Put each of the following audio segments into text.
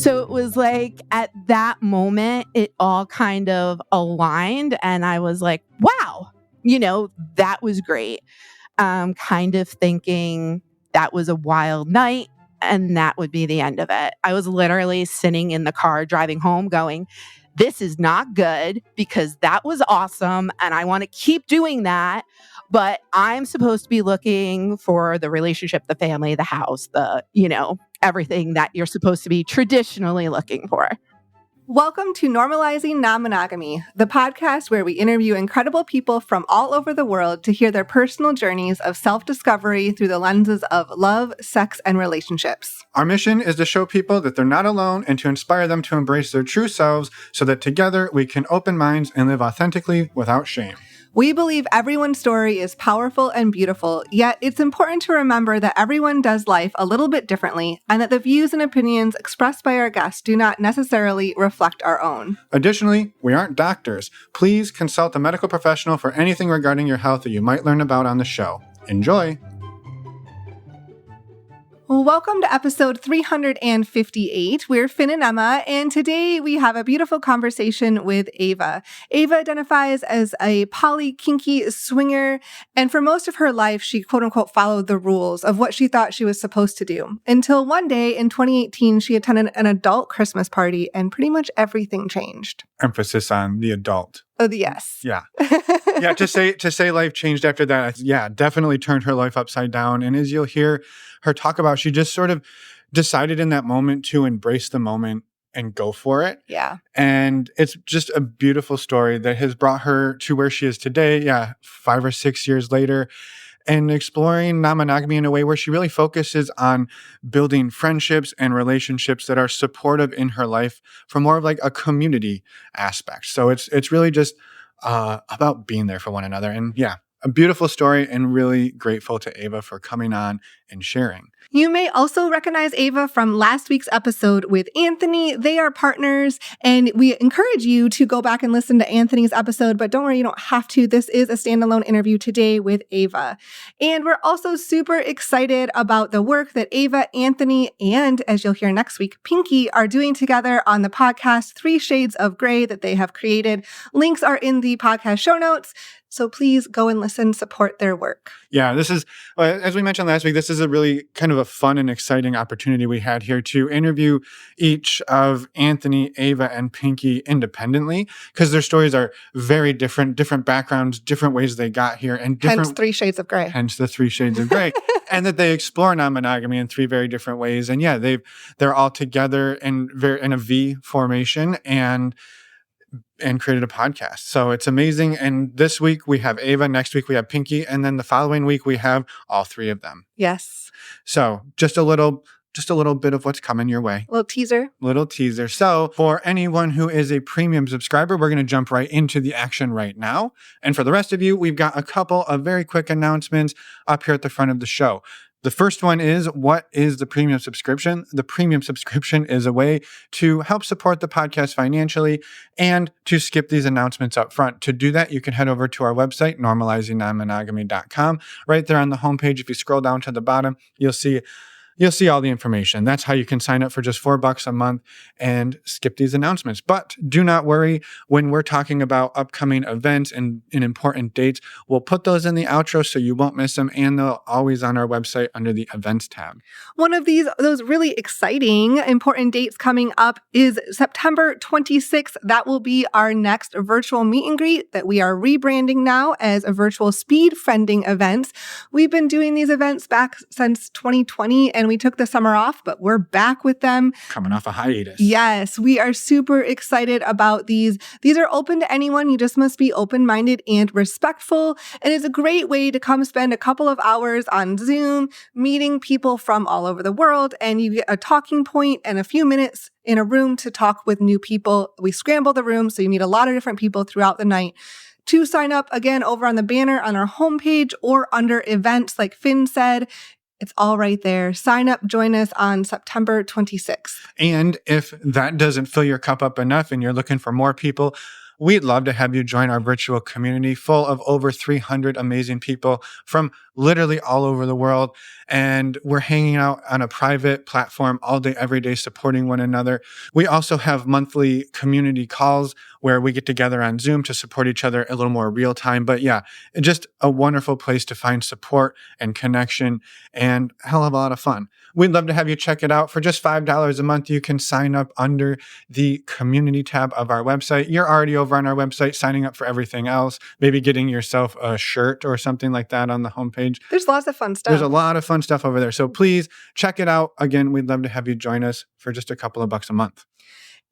So it was like at that moment, it all kind of aligned. And I was like, wow, that was great. Kind of thinking that was a wild night and that would be the end of it. I was literally sitting in the car driving home going, this is not good because that was awesome and I want to keep doing that. But I'm supposed to be looking for the relationship, the family, the house, everything that you're supposed to be traditionally looking for. Welcome to Normalizing Non-Monogamy, the podcast where we interview incredible people from all over the world to hear their personal journeys of self-discovery through the lenses of love, sex, and relationships. Our mission is to show people that they're not alone and to inspire them to embrace their true selves so that together we can open minds and live authentically without shame. We believe everyone's story is powerful and beautiful, yet it's important to remember that everyone does life a little bit differently and that the views and opinions expressed by our guests do not necessarily reflect our own. Additionally, we aren't doctors. Please consult a medical professional for anything regarding your health that you might learn about on the show. Enjoy! Welcome to episode 358. We're Finn and Emma, and today we have a beautiful conversation with Ava. Ava identifies as a kinky swinger, and for most of her life, she quote-unquote followed the rules of what she thought she was supposed to do. Until one day in 2018, she attended an adult Christmas party, and pretty much everything changed. Emphasis on the adult. Oh, yes. Yeah. Yeah, to say life changed after that, definitely turned her life upside down. And as you'll hear her talk about, she just sort of decided in that moment to embrace the moment and go for it. Yeah. And it's just a beautiful story that has brought her to where she is today. 5 or 6 years later, and exploring non-monogamy in a way where she really focuses on building friendships and relationships that are supportive in her life from more of like a community aspect. So it's really just about being there for one another. And a beautiful story, and really grateful to Ava for coming on and sharing. You may also recognize Ava from last week's episode with Anthony. They are partners, and we encourage you to go back and listen to Anthony's episode, but don't worry, you don't have to. This is a standalone interview today with Ava. And we're also super excited about the work that Ava, Anthony, and as you'll hear next week, Pinky are doing together on the podcast 3 Shades of Grey that they have created. Links are in the podcast show notes. So please go and listen, support their work. Yeah, this is, as we mentioned last week, this is a really kind of a fun and exciting opportunity we had here to interview each of Anthony, Ava, and Pinky independently, because their stories are very different backgrounds, different ways they got here, and different. Hence 3 Shades of Grey. Hence the 3 Shades of Grey. And that they explore non-monogamy in 3 very different ways. And they're all together in a V formation and created a podcast. So it's amazing. And this week we have Ava, next week we have Pinky, and then the following week we have all 3 of them. Yes. So just a little bit of what's coming your way. Little teaser. So for anyone who is a premium subscriber, we're going to jump right into the action right now. And for the rest of you, we've got a couple of very quick announcements up here at the front of the show. The first one is, what is the premium subscription? The premium subscription is a way to help support the podcast financially and to skip these announcements up front. To do that, you can head over to our website, normalizingnonmonogamy.com. Right there on the homepage, if you scroll down to the bottom, you'll see all the information. That's how you can sign up for just $4 a month and skip these announcements. But do not worry, when we're talking about upcoming events and important dates, we'll put those in the outro so you won't miss them, and they'll always on our website under the events tab. One of those really exciting, important dates coming up is September 26th. That will be our next virtual meet and greet that we are rebranding now as a virtual speed friending events. We've been doing these events back since 2020, and we took the summer off, but we're back with them. Coming off a hiatus. Yes, we are super excited about these. These are open to anyone. You just must be open-minded and respectful. And it's a great way to come spend a couple of hours on Zoom, meeting people from all over the world, and you get a talking point and a few minutes in a room to talk with new people. We scramble the room, so you meet a lot of different people throughout the night. To sign up, again, over on the banner on our homepage or under events, like Finn said, it's all right there. Sign up, join us on September 26th. And if that doesn't fill your cup up enough and you're looking for more people, we'd love to have you join our virtual community full of over 300 amazing people from literally all over the world. And we're hanging out on a private platform all day, every day, supporting one another. We also have monthly community calls where we get together on Zoom to support each other a little more real time. But yeah, just a wonderful place to find support and connection and a hell of a lot of fun. We'd love to have you check it out. For just $5 a month, you can sign up under the community tab of our website. You're already over on our website signing up for everything else, maybe getting yourself a shirt or something like that on the homepage. There's lots of fun stuff. There's a lot of fun stuff over there. So please check it out. Again, we'd love to have you join us for just a couple of bucks a month.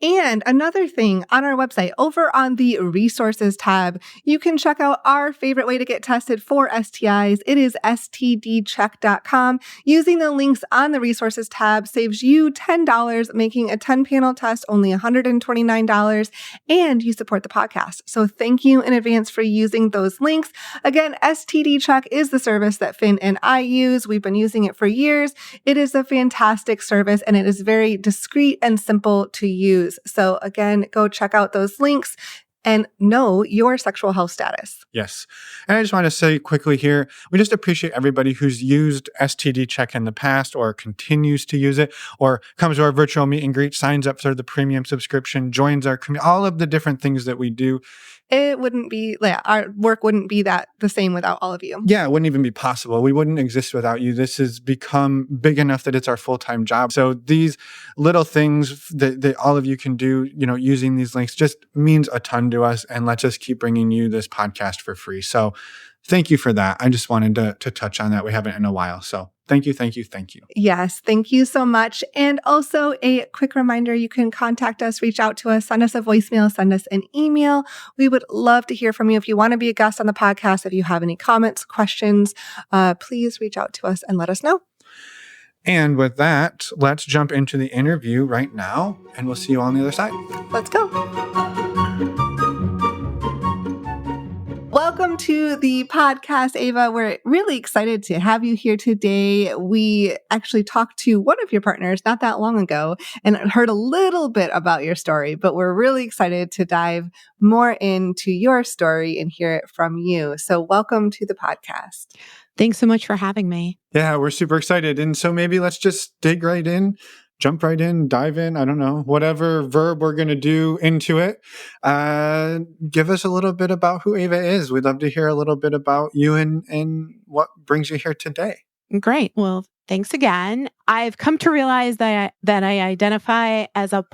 And another thing on our website, over on the resources tab, you can check out our favorite way to get tested for STIs. It is stdcheck.com. Using the links on the resources tab saves you $10, making a 10-panel test only $129, and you support the podcast. So thank you in advance for using those links. Again, STD Check is the service that Finn and I use. We've been using it for years. It is a fantastic service, and it is very discreet and simple to use. So again, go check out those links and know your sexual health status. Yes. And I just want to say quickly here, we just appreciate everybody who's used STD Check in the past or continues to use it or comes to our virtual meet and greet, signs up for the premium subscription, joins our community, all of the different things that we do. It wouldn't be, our work wouldn't be the same without all of you. Yeah, it wouldn't even be possible. We wouldn't exist without you. This has become big enough that it's our full-time job. So these little things that all of you can do, using these links just means a ton to us and lets us keep bringing you this podcast for free. So thank you for that. I just wanted to touch on that. We haven't in a while. So thank you, thank you, thank you. Yes, thank you so much. And also a quick reminder, you can contact us, reach out to us, send us a voicemail, send us an email. We would love to hear from you. If you want to be a guest on the podcast, if you have any comments, questions, please reach out to us and let us know. And with that, let's jump into the interview right now, and we'll see you on the other side. Let's go. Welcome to the podcast, Ava. We're really excited to have you here today. We actually talked to one of your partners not that long ago and heard a little bit about your story, but we're really excited to dive more into your story and hear it from you. So welcome to the podcast. Thanks so much for having me. Yeah, we're super excited. And so maybe let's just dig right in. Jump right in, dive in, I don't know, whatever verb we're going to do into it. Give us a little bit about who Ava is. We'd love to hear a little bit about you and what brings you here today. Great. Well, thanks again. I've come to realize that I identify as a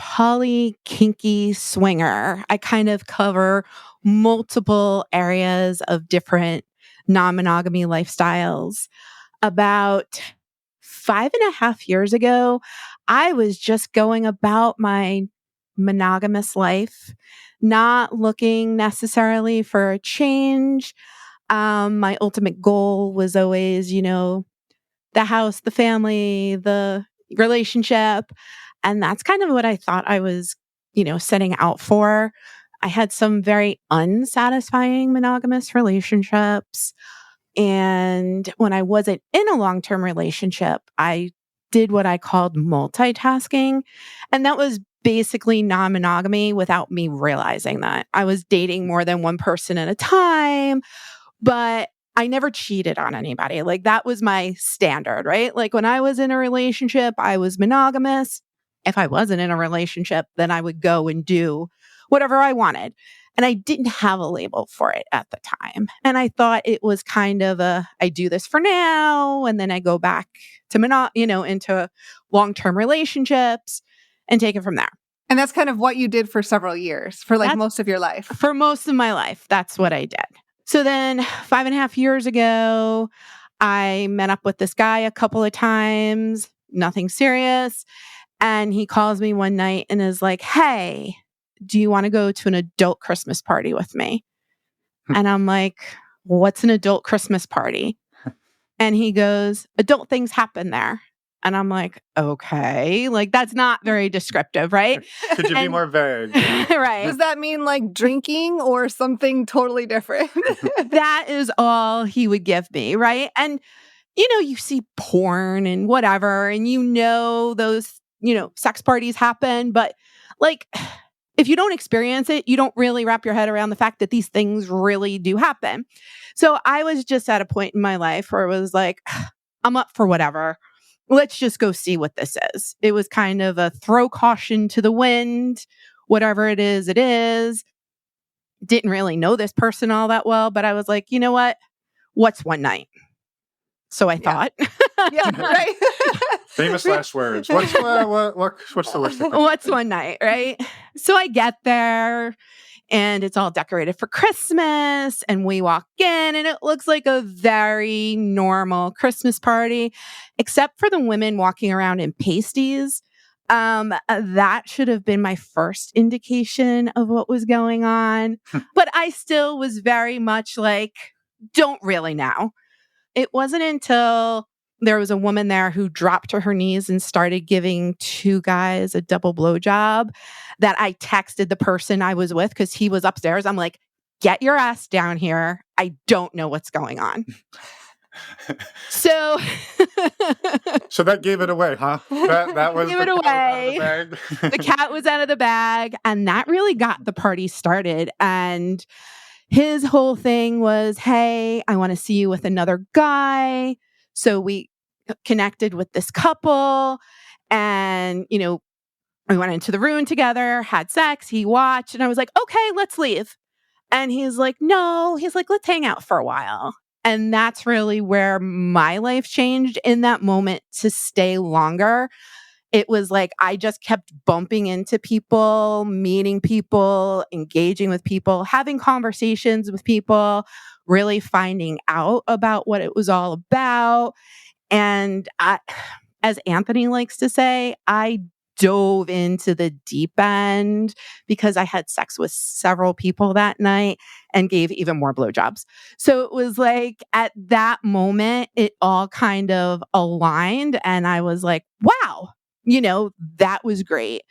kinky swinger. I kind of cover multiple areas of different non-monogamy lifestyles. About 5.5 years ago, I was just going about my monogamous life, not looking necessarily for a change. My ultimate goal was always, the house, the family, the relationship. And that's kind of what I thought I was, setting out for. I had some very unsatisfying monogamous relationships. And when I wasn't in a long-term relationship, I did what I called multitasking. And that was basically non-monogamy without me realizing that. I was dating more than one person at a time, but I never cheated on anybody. Like that was my standard, right? Like when I was in a relationship, I was monogamous. If I wasn't in a relationship, then I would go and do whatever I wanted. And I didn't have a label for it at the time. And I thought it was kind of I do this for now, and then I go back to, into long-term relationships and take it from there. And that's kind of what you did for several years, for most of your life. For most of my life, that's what I did. So then 5.5 years ago, I met up with this guy a couple of times, nothing serious. And he calls me one night and is like, hey, do you want to go to an adult Christmas party with me? And I'm like, what's an adult Christmas party? And he goes, adult things happen there. And I'm like, okay, like that's not very descriptive, right? Could you be more vague? Right. Does that mean like drinking or something totally different? That is all he would give me, right? And, you see porn and whatever, and those, sex parties happen, but like, if you don't experience it, you don't really wrap your head around the fact that these things really do happen. So I was just at a point in my life where it was like, I'm up for whatever. Let's just go see what this is. It was kind of a throw caution to the wind. Whatever it is, it is. Didn't really know this person all that well, but I was like, you know what? What's one night? So I thought. Yeah, right. Famous last words. What's the worst thing? What's one night, right? So I get there and it's all decorated for Christmas and we walk in and it looks like a very normal Christmas party, except for the women walking around in pasties. That should have been my first indication of what was going on. But I still was very much like, don't really know. It wasn't until there was a woman there who dropped to her knees and started giving two guys a double blowjob that I texted the person I was with because he was upstairs. I'm like, get your ass down here. I don't know what's going on. So that gave it away, huh? That was gave it away. The cat was out of the bag, and that really got the party started. And his whole thing was, hey, I want to see you with another guy. So we connected with this couple and, we went into the room together, had sex, he watched, and I was like, okay, let's leave. And he's like, no, he's like, let's hang out for a while. And that's really where my life changed in that moment to stay longer. It was like I just kept bumping into people, meeting people, engaging with people, having conversations with people, really finding out about what it was all about. And as Anthony likes to say, I dove into the deep end because I had sex with several people that night and gave even more blowjobs. So it was like at that moment, it all kind of aligned. And I was like, wow, that was great.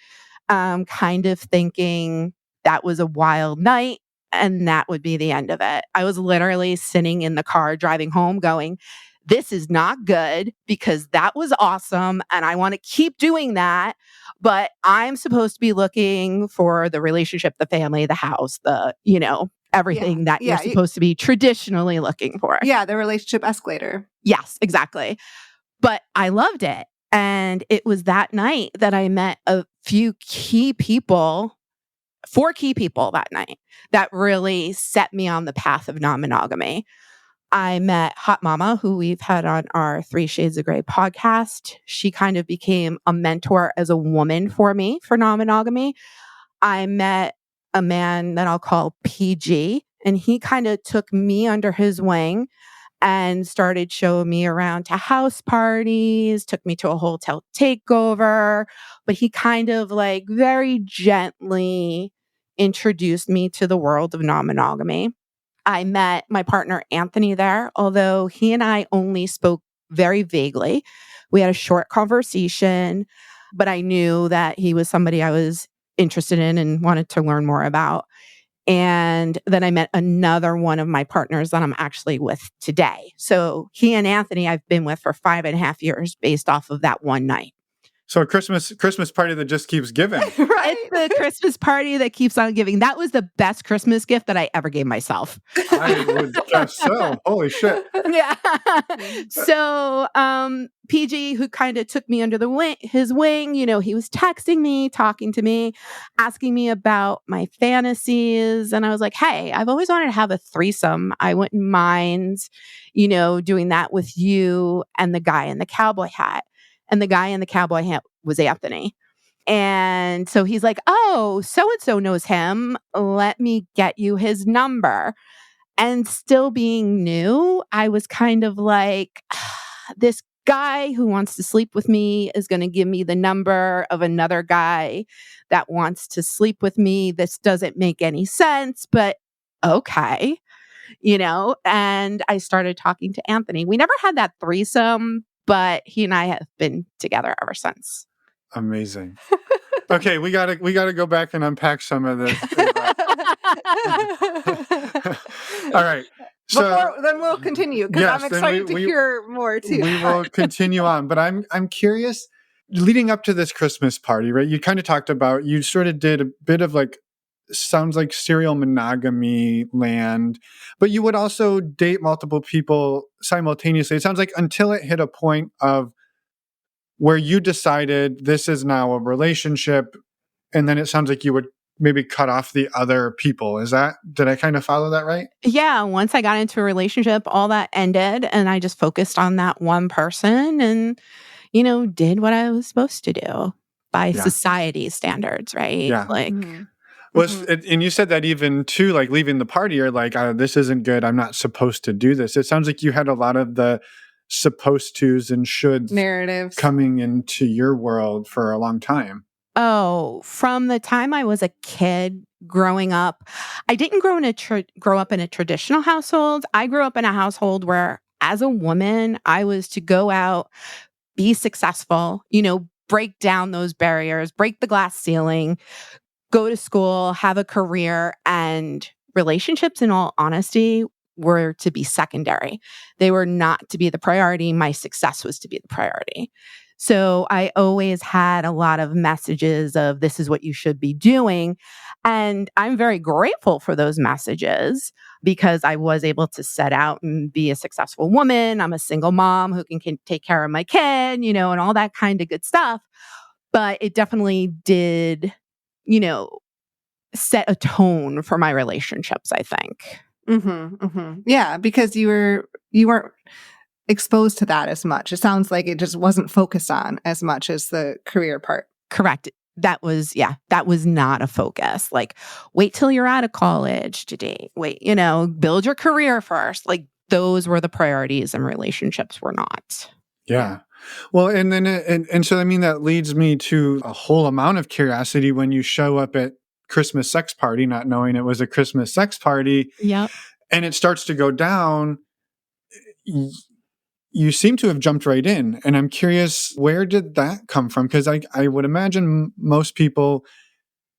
Kind of thinking that was a wild night and that would be the end of it. I was literally sitting in the car driving home going, this is not good because that was awesome and I want to keep doing that. But I'm supposed to be looking for the relationship, the family, the house, everything that you're supposed to be traditionally looking for. Yeah, the relationship escalator. Yes, exactly. But I loved it. And it was that night that I met a few key people, 4 key people that night that really set me on the path of non-monogamy. I met Hot Mama, who we've had on our 3 Shades of Grey podcast. She kind of became a mentor as a woman for me for non-monogamy. I met a man that I'll call PG, and he kind of took me under his wing and started showing me around to house parties, took me to a hotel takeover, but he kind of like very gently introduced me to the world of non-monogamy. I met my partner, Anthony, there, although he and I only spoke very vaguely. We had a short conversation, but I knew that he was somebody I was interested in and wanted to learn more about. And then I met another one of my partners that I'm actually with today. So he and Anthony I've been with for 5.5 years based off of that one night. So a Christmas party that just keeps giving. Right? It's the Christmas party that keeps on giving. That was the best Christmas gift that I ever gave myself. I would guess so. Holy shit. Yeah. So PG, who kind of took me under his wing, he was texting me, talking to me, asking me about my fantasies. And I was like, hey, I've always wanted to have a threesome. I wouldn't mind, doing that with you and the guy in the cowboy hat. And the guy in the cowboy hat was Anthony. And so he's like, oh, so-and-so knows him. Let me get you his number. And still being new, I was kind of like, this guy who wants to sleep with me is going to give me the number of another guy that wants to sleep with me. This doesn't make any sense, but okay. And I started talking to Anthony. We never had that threesome, but he and I have been together ever since. Amazing. Okay, we gotta go back and unpack some of this. All right. So then we'll continue because I'm excited to hear more too. We will continue on, but I'm curious. Leading up to this Christmas party, right? You kind of talked about, you sort of did a bit of like sounds like serial monogamy land, but you would also date multiple people simultaneously. It sounds like until it hit a point of where you decided this is now a relationship, and then it sounds like you would maybe cut off the other people. Did I kind of follow that right? Yeah. Once I got into a relationship, all that ended and I just focused on that one person and, did what I was supposed to do by society's standards, right? Yeah. Like, and you said that even too, like leaving the party, you're like, this isn't good. I'm not supposed to do this. It sounds like you had a lot of the supposed tos and shoulds narratives coming into your world for a long time. Oh, from the time I was a kid growing up, I didn't grow up in a traditional household. I grew up in a household where, as a woman, I was to go out, be successful, break down those barriers, break the glass ceiling, go to school, have a career, and relationships, in all honesty, were to be secondary. They were not to be the priority. My success was to be the priority. So I always had a lot of messages of this is what you should be doing. And I'm very grateful for those messages because I was able to set out and be a successful woman. I'm a single mom who can take care of my kid, and all that kind of good stuff. But it definitely did, set a tone for my relationships, I think. Yeah, because you weren't exposed to that as much. It sounds like it just wasn't focused on as much as the career part. Correct. That was not a focus. Like, wait till you're out of college to date. Wait, build your career first. Like, those were the priorities and relationships were not. Yeah. Well, and then, and so, I mean, that leads me to a whole amount of curiosity when you show up at Christmas sex party, not knowing it was a Christmas sex party. Yep. And it starts to go down. You seem to have jumped right in. And I'm curious, where did that come from? Because I would imagine most people,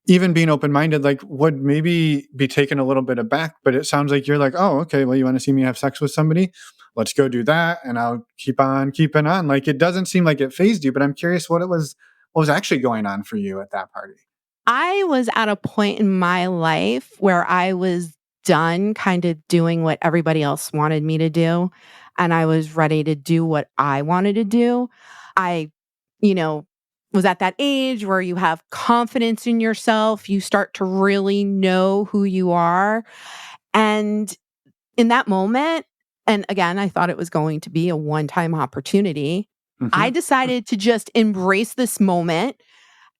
even being open-minded, like would maybe be taken a little bit aback. But it sounds like you're like, oh, okay, well, you want to see me have sex with somebody? Let's go do that. And I'll keep on keeping on. Like, it doesn't seem like it fazed you, but I'm curious what was actually going on for you at that party. I was at a point in my life where I was done kind of doing what everybody else wanted me to do. And I was ready to do what I wanted to do. I, was at that age where you have confidence in yourself. You start to really know who you are. And in that moment, and again, I thought it was going to be a one-time opportunity. I decided to just embrace this moment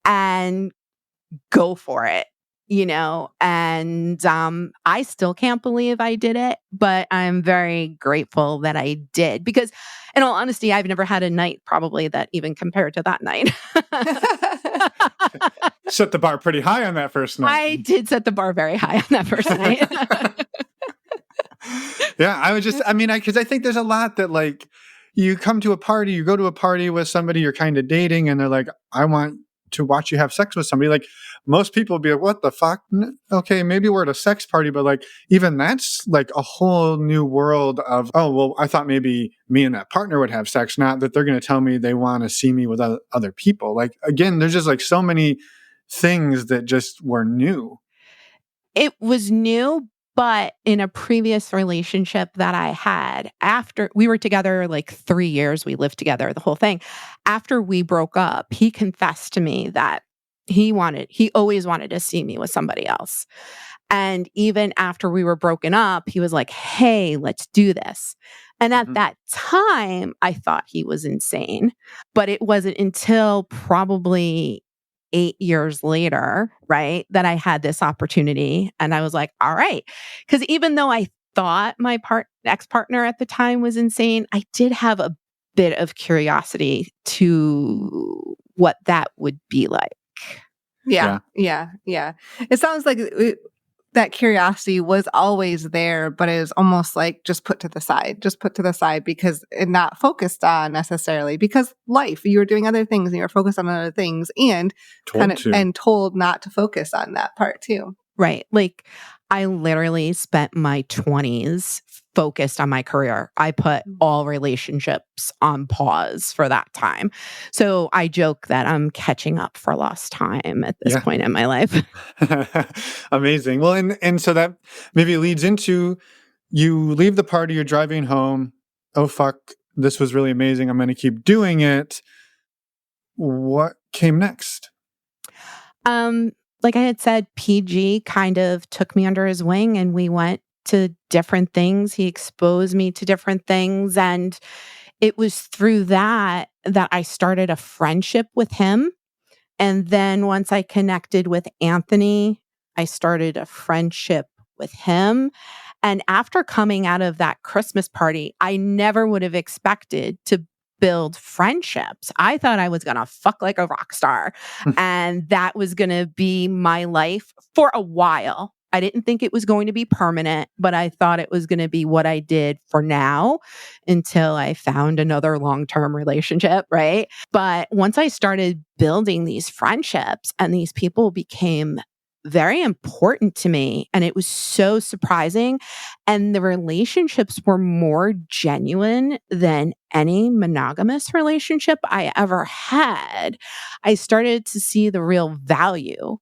and go for it, and I still can't believe I did it, but I'm very grateful that I did because, in all honesty, I've never had a night probably that even compared to that night. Set the bar pretty high on that first night. I did set the bar very high on that first night. Yeah, because I think there's a lot that, like, you go to a party with somebody you're kind of dating, and they're like, I want to watch you have sex with somebody. Like, most people would be like, what the fuck? Okay, maybe we're at a sex party, but like, even that's like a whole new world of, oh, well, I thought maybe me and that partner would have sex, not that they're going to tell me they want to see me with other people. Like, again, there's just like so many things that just were new. It was new, but in a previous relationship that I had, after we were together like 3 years, we lived together, the whole thing. After we broke up, he confessed to me that he always wanted to see me with somebody else. And even after we were broken up, he was like, hey, let's do this. And at that time, I thought he was insane, but it wasn't until probably 8 years later, right, that I had this opportunity. And I was like, all right. Because even though I thought my ex-partner at the time was insane, I did have a bit of curiosity to what that would be like. Yeah. It sounds like that curiosity was always there, but it was almost like just put to the side because it not focused on necessarily because you were doing other things and you were focused on other things and told not to focus on that part too. Right. Like, I literally spent my 20s focused on my career. I put all relationships on pause for that time. So I joke that I'm catching up for lost time at this point in my life. Amazing. Well, and so that maybe leads into, you leave the party, you're driving home. Oh, fuck, this was really amazing. I'm going to keep doing it. What came next? Like I had said, PG kind of took me under his wing and we went to different things. He exposed me to different things. And it was through that I started a friendship with him. And then once I connected with Anthony, I started a friendship with him. And after coming out of that Christmas party, I never would have expected to build friendships. I thought I was going to fuck like a rock star and that was going to be my life for a while. I didn't think it was going to be permanent, but I thought it was going to be what I did for now until I found another long-term relationship, right? But once I started building these friendships and these people became very important to me, and it was so surprising, and the relationships were more genuine than any monogamous relationship I ever had. I started to see the real value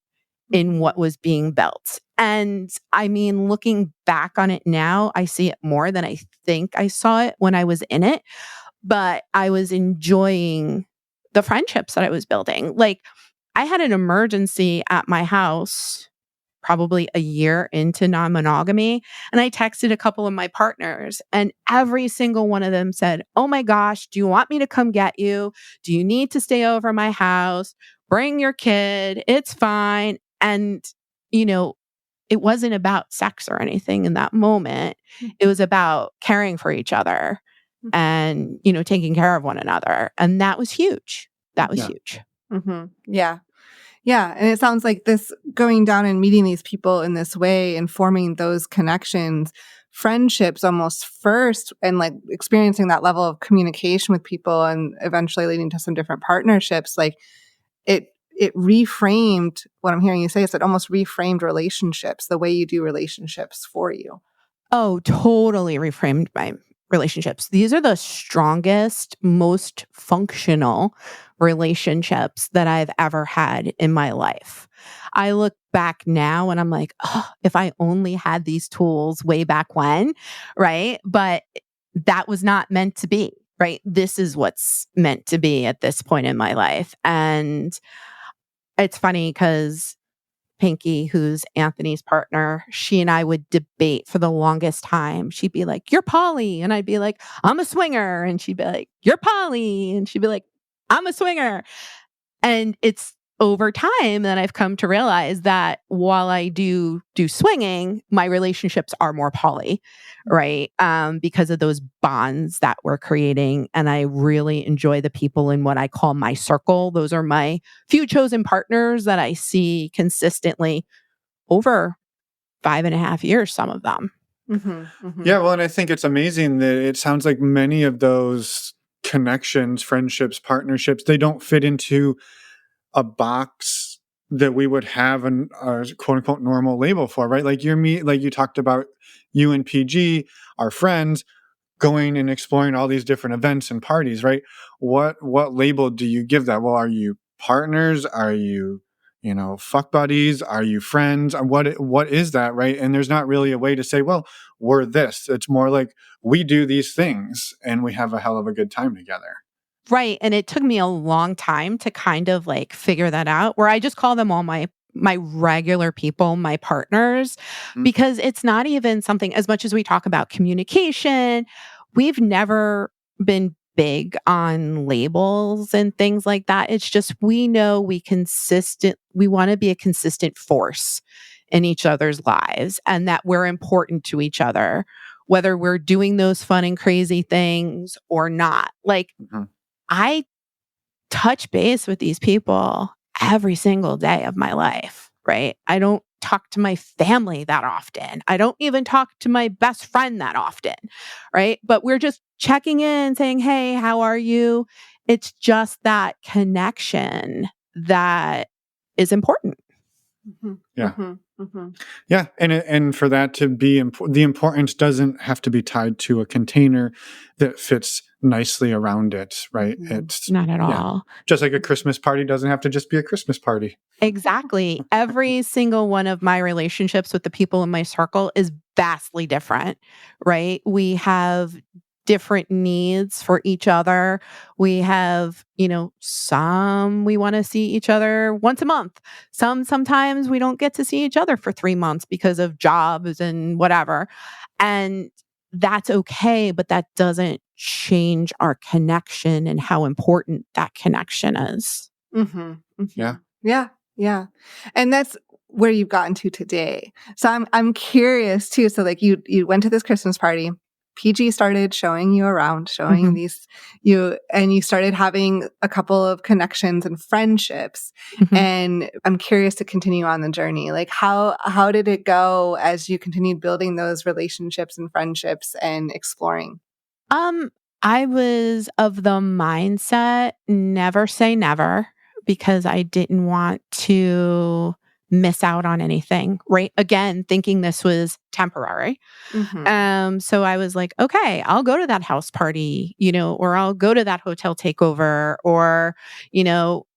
in what was being built. And I mean, looking back on it now, I see it more than I think I saw it when I was in it, but I was enjoying the friendships that I was building. Like, I had an emergency at my house probably a year into non-monogamy. And I texted a couple of my partners and every single one of them said, "Oh my gosh, do you want me to come get you? Do you need to stay over my house? Bring your kid. It's fine." And, it wasn't about sex or anything in that moment. It was about caring for each other and, taking care of one another. And that was huge. That was huge. Mm-hmm. Yeah. Yeah. And it sounds like this going down and meeting these people in this way and forming those connections, friendships almost first, and like experiencing that level of communication with people and eventually leading to some different partnerships. Like it reframed what I'm hearing you say is it almost reframed relationships, the way you do relationships for you. Oh, totally reframed my relationships. These are the strongest, most functional relationships that I've ever had in my life. I look back now and I'm like, oh, if I only had these tools way back when, right? But that was not meant to be, right? This is what's meant to be at this point in my life. And it's funny because Pinky, who's Anthony's partner, she and I would debate for the longest time. She'd be like, "You're poly." And I'd be like, "I'm a swinger." And she'd be like, "You're poly." And she'd be like, "I'm a swinger." And it's over time that I've come to realize that while I do swinging, my relationships are more poly, right? Because of those bonds that we're creating. And I really enjoy the people in what I call my circle. Those are my few chosen partners that I see consistently over 5.5 years, some of them. Mm-hmm, mm-hmm. Yeah, well, and I think it's amazing that it sounds like many of those connections, friendships, partnerships, they don't fit into a box that we would have a quote unquote normal label for, right? Like you talked about you and PG, our friends, going and exploring all these different events and parties, right? What label do you give that? Well, are you partners? Are you, fuck buddies? Are you friends? What is that, right? And there's not really a way to say, well, we're this. It's more like we do these things and we have a hell of a good time together. Right. And it took me a long time to kind of like figure that out, where I just call them all my regular people, my partners, because it's not even something, as much as we talk about communication, we've never been big on labels and things like that. It's just, we know we want to be a consistent force in each other's lives and that we're important to each other, whether we're doing those fun and crazy things or not. Like, I touch base with these people every single day of my life, right? I don't talk to my family that often. I don't even talk to my best friend that often, right? But we're just checking in, saying, "Hey, how are you?" It's just that connection that is important. Mm-hmm. Yeah. Mm-hmm. Mm-hmm. Yeah. And for that to be, the importance doesn't have to be tied to a container that fits nicely around it, right? Mm-hmm. It's Not at all. Just like a Christmas party doesn't have to just be a Christmas party. Exactly. Every single one of my relationships with the people in my circle is vastly different, right? We have different needs for each other. We have, some we want to see each other once a month. Sometimes we don't get to see each other for 3 months because of jobs and whatever. And that's okay, but that doesn't change our connection and how important that connection is. Mm-hmm. Mm-hmm. Yeah. Yeah. Yeah. And that's where you've gotten to today. So I'm curious too. So like you went to this Christmas party. PG started showing you around, showing these and you started having a couple of connections and friendships. Mhm. And I'm curious to continue on the journey. Like how did it go as you continued building those relationships and friendships and exploring? I was of the mindset never say never because I didn't want to miss out on anything, right? Again, thinking this was temporary. Mm-hmm. So I was like, okay, I'll go to that house party, or I'll go to that hotel takeover, or, you know,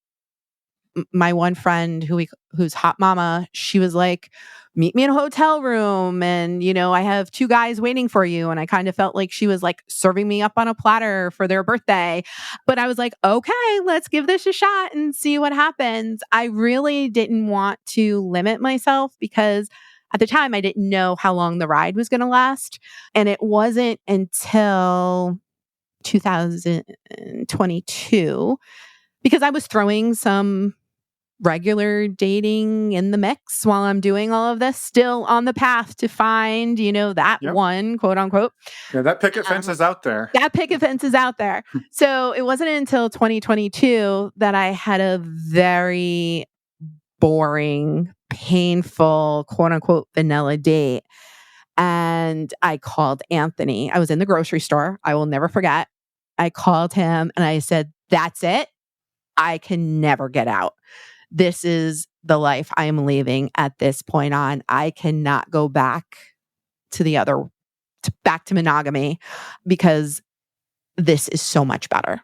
my one friend who's hot mama, she was like, meet me in a hotel room and I have 2 guys waiting for you, and I kind of felt like she was like serving me up on a platter for their birthday. But I was like, okay, let's give this a shot and see what happens. I really didn't want to limit myself because at the time I didn't know how long the ride was going to last, and it wasn't until 2022 because I was throwing some regular dating in the mix while I'm doing all of this, still on the path to find, that one, quote unquote. Yeah, that picket fence is out there. That picket fence is out there. So it wasn't until 2022 that I had a very boring, painful, quote unquote, vanilla date. And I called Anthony. I was in the grocery store. I will never forget. I called him and I said, that's it. I can never get out. This is the life I am leaving at this point on. I cannot go back to back to monogamy because this is so much better.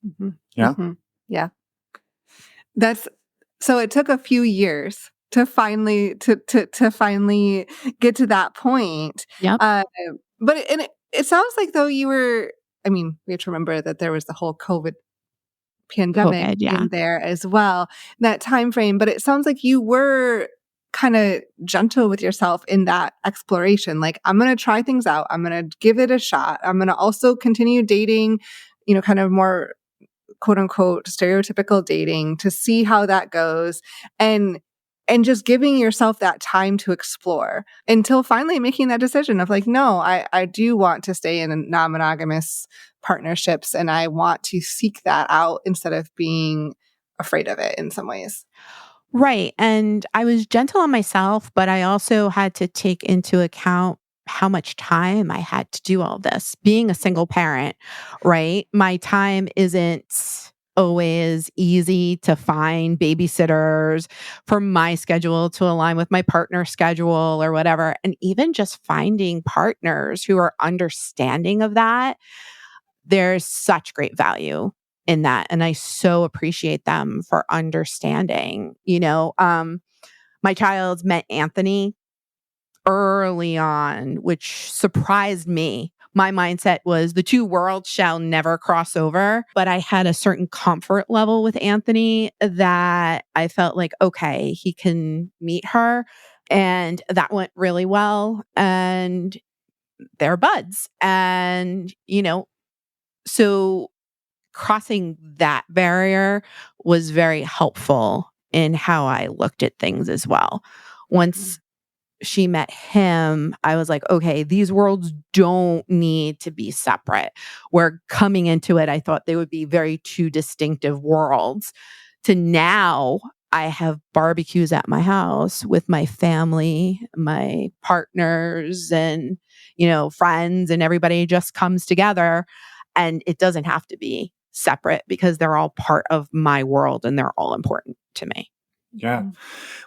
Mm-hmm. Yeah. Mm-hmm. Yeah. So it took a few years to finally finally get to that point. Yep. But it sounds like though we have to remember that there was the whole COVID pandemic in there as well, that time frame. But it sounds like you were kind of gentle with yourself in that exploration. Like, I'm going to try things out. I'm going to give it a shot. I'm going to also continue dating, kind of more quote unquote stereotypical dating to see how that goes. And just giving yourself that time to explore until finally making that decision of like, no, I do want to stay in non-monogamous partnerships and I want to seek that out instead of being afraid of it in some ways. Right. And I was gentle on myself, but I also had to take into account how much time I had to do all this. Being a single parent, right? My time isn't always easy to find babysitters for my schedule to align with my partner's schedule or whatever. And even just finding partners who are understanding of that, there's such great value in that. And I so appreciate them for understanding, my child met Anthony early on, which surprised me. My mindset was the 2 worlds shall never cross over, but I had a certain comfort level with Anthony that I felt like, okay, he can meet her. And that went really well. And they're buds. And, so crossing that barrier was very helpful in how I looked at things as well. Once she met him, I was like, okay, these worlds don't need to be separate. Where coming into it, I thought they would be very 2 distinctive worlds. To now, I have barbecues at my house with my family, my partners, and, friends, and everybody just comes together. And it doesn't have to be separate because they're all part of my world and they're all important to me. Yeah.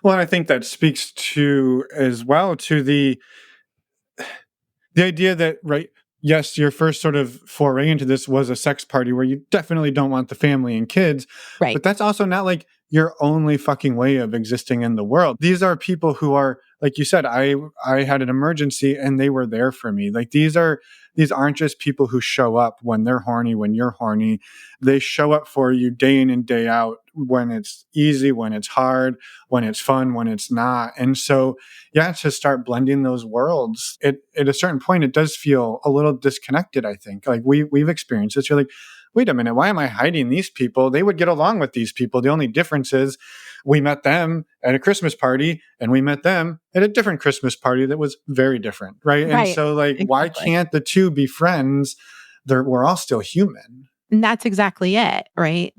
Well, and I think that speaks to as well to the idea that, right, yes, your first sort of foray into this was a sex party where you definitely don't want the family and kids, Right. but that's also not like your only fucking way of existing in the world. These are people who are, like you said, I had an emergency and they were there for me. Like these aren't just people who show up when they're horny, when you're horny. They show up for you day in and day out, when it's easy, when it's hard, when it's fun, when it's not. And so, yeah, to start blending those worlds, at a certain point, it does feel a little disconnected, I think. Like we've experienced this. You're like, wait a minute, why am I hiding these people? They would get along with these people. The only difference is we met them at a Christmas party and we met them at a different Christmas party that was very different, right? And so, like, why can't the two be friends? We're all still human. And that's exactly it, right?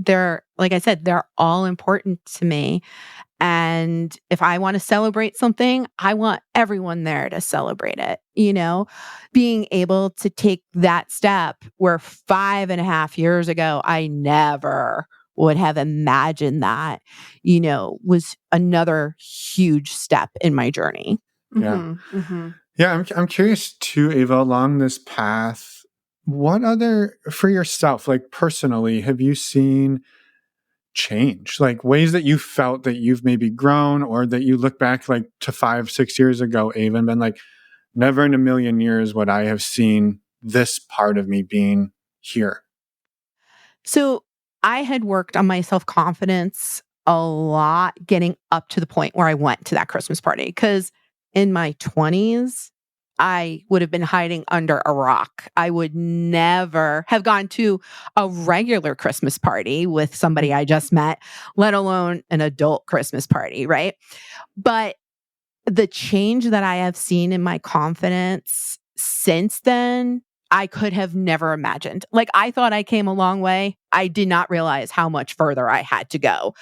Like I said, they're all important to me. And if I want to celebrate something, I want everyone there to celebrate it. Being able to take that step where 5.5 years ago, I never would have imagined that, was another huge step in my journey. Yeah. Yeah. I'm curious too, Ava, along this path, what other, for yourself, like personally, have you seen change? Like ways that you felt that you've maybe grown, or that you look back like to 5-6 years ago, Ava, and been like, never in a million years would I have seen this part of me being here? So I had worked on my self-confidence a lot, getting up to the point where I went to that Christmas party. Because in my 20s, I would have been hiding under a rock. I would never have gone to a regular Christmas party with somebody I just met, let alone an adult Christmas party, right? But the change that I have seen in my confidence since then, I could have never imagined. Like, I thought I came a long way. I did not realize how much further I had to go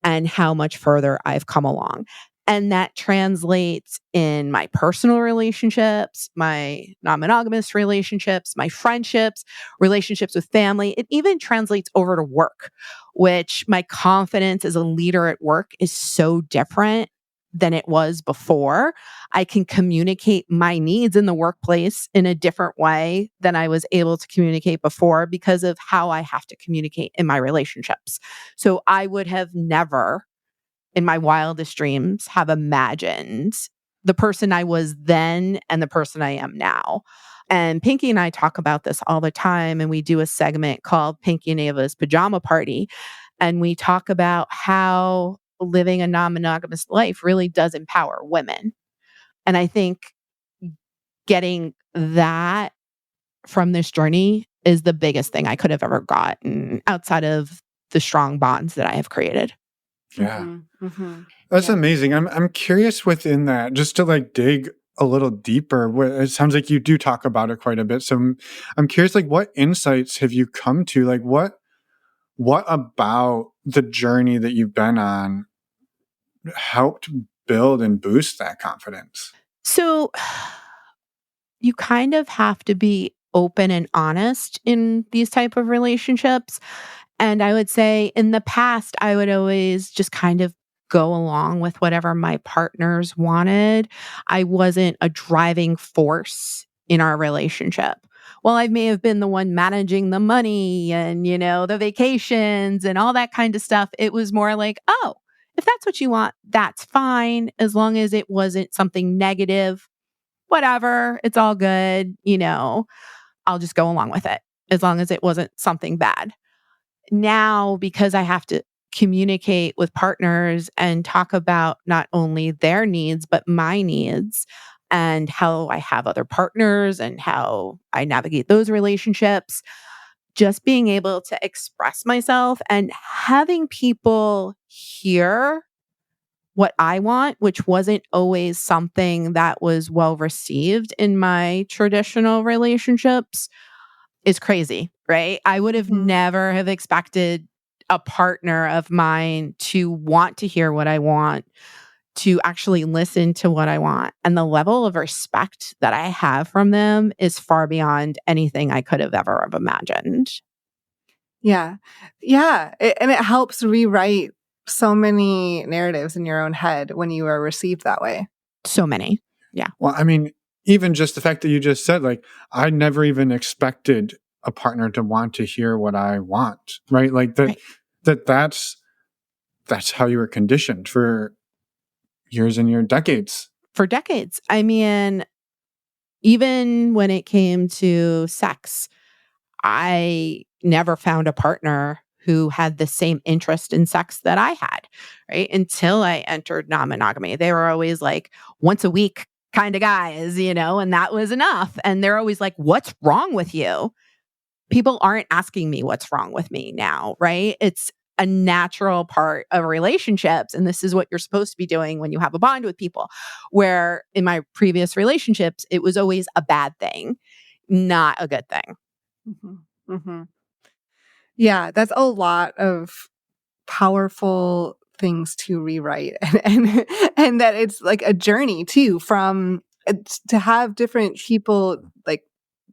and how much further I've come along. And that translates in my personal relationships, my non-monogamous relationships, my friendships, relationships with family. It even translates over to work, which my confidence as a leader at work is so different than it was before. I can communicate my needs in the workplace in a different way than I was able to communicate before because of how I have to communicate in my relationships. So I would have never, in my wildest dreams, have imagined the person I was then and the person I am now. And Pinky and I talk about this all the time, and we do a segment called Pinky and Ava's Pajama Party. And we talk about how living a non-monogamous life really does empower women. And I think getting that from this journey is the biggest thing I could have ever gotten outside of the strong bonds that I have created. Yeah. That's amazing. I'm curious within that, just to like dig a little deeper. It sounds like you do talk about it quite a bit. So I'm curious, like, what insights have you come to? Like, what about the journey that you've been on helped build and boost that confidence? So you kind of have to be open and honest in these type of relationships. And I would say in the past, I would always just kind of go along with whatever my partners wanted. I wasn't a driving force in our relationship. Well, I may have been the one managing the money and, the vacations and all that kind of stuff. It was more like, oh, if that's what you want, that's fine. As long as it wasn't something negative, whatever, it's all good. I'll just go along with it as long as it wasn't something bad. Now, because I have to communicate with partners and talk about not only their needs, but my needs and how I have other partners and how I navigate those relationships, just being able to express myself and having people hear what I want, which wasn't always something that was well received in my traditional relationships, is crazy, right? I would have never have expected a partner of mine to want to hear what I want, to actually listen to what I want. And the level of respect that I have from them is far beyond anything I could have ever have imagined. Yeah. Yeah. And it helps rewrite so many narratives in your own head when you are received that way. So many. Yeah. Well, I mean, even just the fact that you just said, like, I never even expected a partner to want to hear what I want, right? Like that's how you were conditioned for years and years, decades. For decades. I mean, even when it came to sex, I never found a partner who had the same interest in sex that I had, right? Until I entered non-monogamy. They were always like once a week kind of guys, and that was enough. And they're always like, what's wrong with you? People aren't asking me what's wrong with me now, right? It's a natural part of relationships. And this is what you're supposed to be doing when you have a bond with people. Where in my previous relationships, it was always a bad thing, not a good thing. Mm-hmm. Mm-hmm. Yeah, that's a lot of powerful things to rewrite, and that it's like a journey too, from to have different people like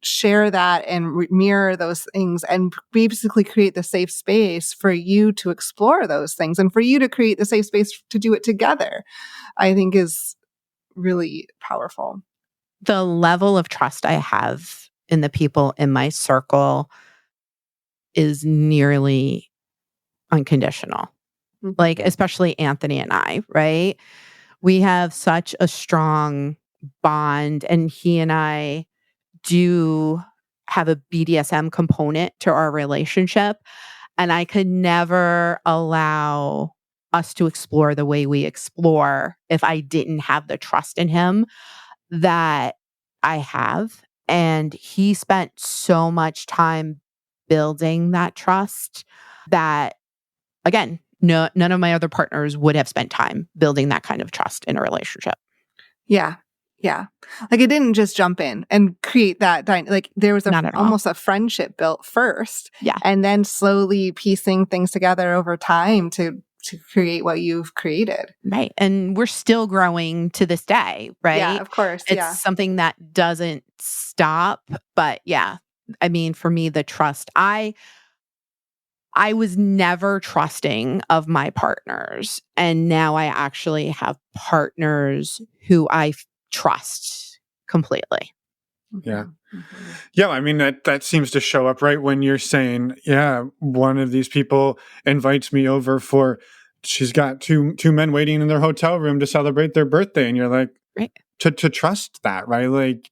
share that and mirror those things and basically create the safe space for you to explore those things and for you to create the safe space to do it together, I think is really powerful. The level of trust I have in the people in my circle is nearly unconditional. Mm-hmm. Like, especially Anthony and I, right? We have such a strong bond, and he and I do have a BDSM component to our relationship. And I could never allow us to explore the way we explore if I didn't have the trust in him that I have. And he spent so much time building that trust that, again, none of my other partners would have spent time building that kind of trust in a relationship. Yeah. Yeah. Like it didn't just jump in and create that, like there was almost a friendship built first. Yeah. And then slowly piecing things together over time to create what you've created. Right. And we're still growing to this day, right? Yeah, of course. It's something that doesn't stop. But yeah, I mean, for me, the trust, I was never trusting of my partners. And now I actually have partners who I trust completely. Yeah. Mm-hmm. Yeah. I mean, that seems to show up right when you're saying, yeah, one of these people invites me over she's got two men waiting in their hotel room to celebrate their birthday. And you're like, right. to trust that, right? Like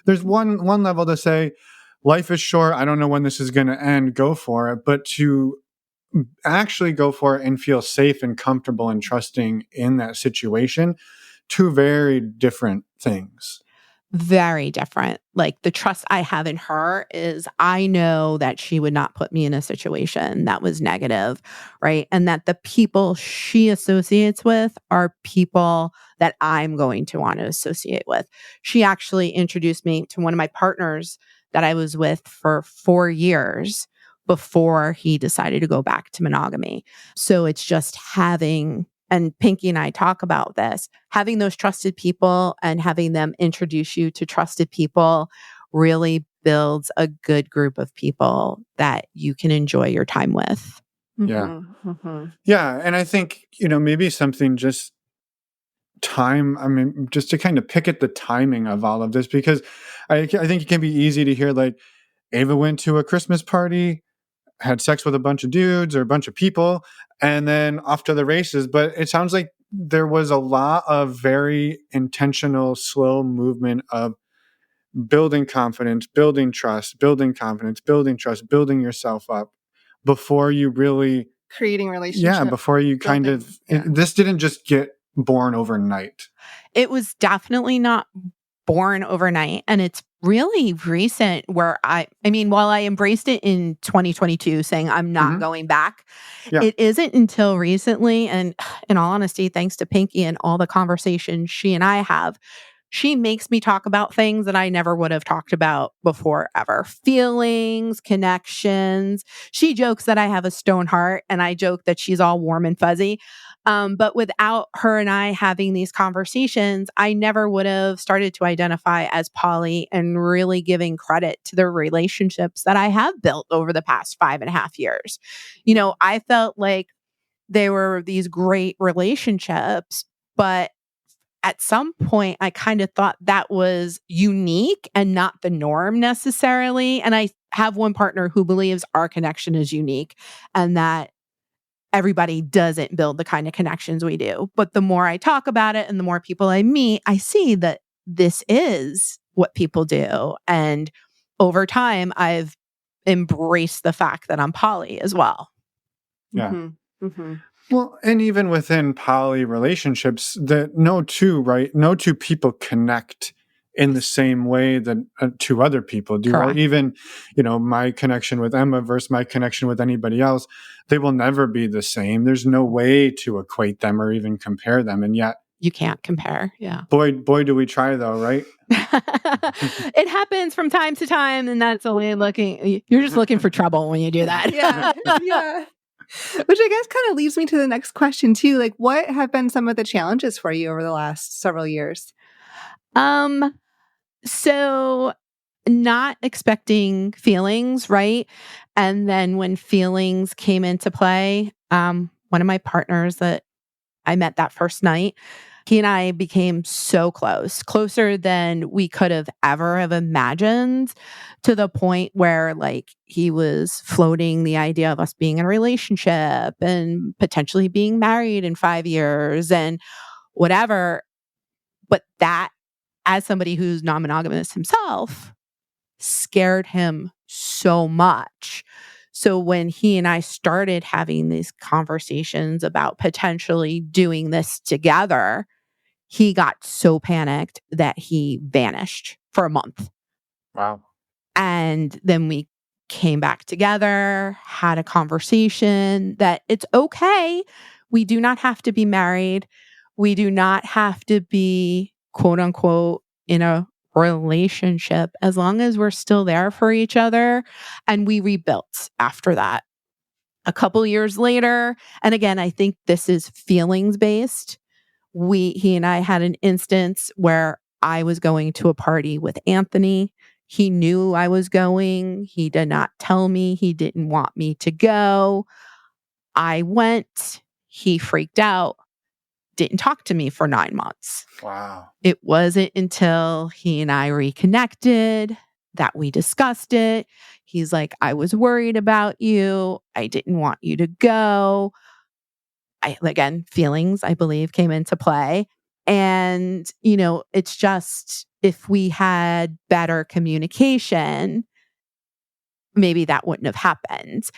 there's one level to say, life is short. I don't know when this is going to end. Go for it. But to actually go for it and feel safe and comfortable and trusting in that situation, two very different things. Very different. Like the trust I have in her is I know that she would not put me in a situation that was negative, right? And that the people she associates with are people that I'm going to want to associate with. She actually introduced me to one of my partners that I was with for 4 years before he decided to go back to monogamy. So it's just having, and Pinky and I talk about this, having those trusted people and having them introduce you to trusted people really builds a good group of people that you can enjoy your time with. Yeah. Mm-hmm. Yeah. And I think, maybe something just just to kind of pick at the timing of all of this, because I think it can be easy to hear like Ava went to a Christmas party, had sex with a bunch of dudes or a bunch of people, and then off to the races. But it sounds like there was a lot of very intentional, slow movement of building confidence, building trust, building confidence, building trust, building yourself up before you really creating relationships. Yeah, before you this didn't just get born overnight. It was definitely not born overnight. And it's really recent where while I embraced it in 2022, saying I'm not going back, it isn't until recently. And in all honesty, thanks to Pinky and all the conversations she and I have, she makes me talk about things that I never would have talked about before ever. Feelings, connections. She jokes that I have a stone heart, and I joke that she's all warm and fuzzy. But without her and I having these conversations, I never would have started to identify as poly and really giving credit to the relationships that I have built over the past 5.5 years. I felt like they were these great relationships, but at some point I kind of thought that was unique and not the norm necessarily. And I have one partner who believes our connection is unique and that everybody doesn't build the kind of connections we do. But the more I talk about it and the more people I meet, I see that this is what people do. And over time, I've embraced the fact that I'm poly as well. Yeah. Well, and even within poly relationships, that no two people connect in the same way that two other people do. Correct. Or even, my connection with Emma versus my connection with anybody else, they will never be the same. There's no way to equate them or even compare them. And yet you can't compare. Yeah. Boy, do we try though, right? It happens from time to time, and that's only you're just looking for trouble when you do that. Yeah. Which I guess kind of leads me to the next question too. Like, what have been some of the challenges for you over the last several years? So not expecting feelings, right? And then when feelings came into play, one of my partners that I met that first night, he and I became so closer than we could have ever have imagined, to the point where like he was floating the idea of us being in a relationship and potentially being married in 5 years and whatever. But that, as somebody who's non-monogamous himself, scared him so much. So when he and I started having these conversations about potentially doing this together, he got so panicked that he vanished for a month. Wow. And then we came back together, had a conversation that it's okay. We do not have to be married. We do not have to be, quote unquote, in a relationship, as long as we're still there for each other. And we rebuilt after that. A couple years later, and again, I think this is feelings based. He and I had an instance where I was going to a party with Anthony. He knew I was going. He did not tell me. He didn't want me to go. I went. He freaked out. Didn't talk to me for 9 months. Wow. It wasn't until he and I reconnected that we discussed it. He's like, I was worried about you. I didn't want you to go. Again, feelings, I believe, came into play. And, it's just, if we had better communication, maybe that wouldn't have happened.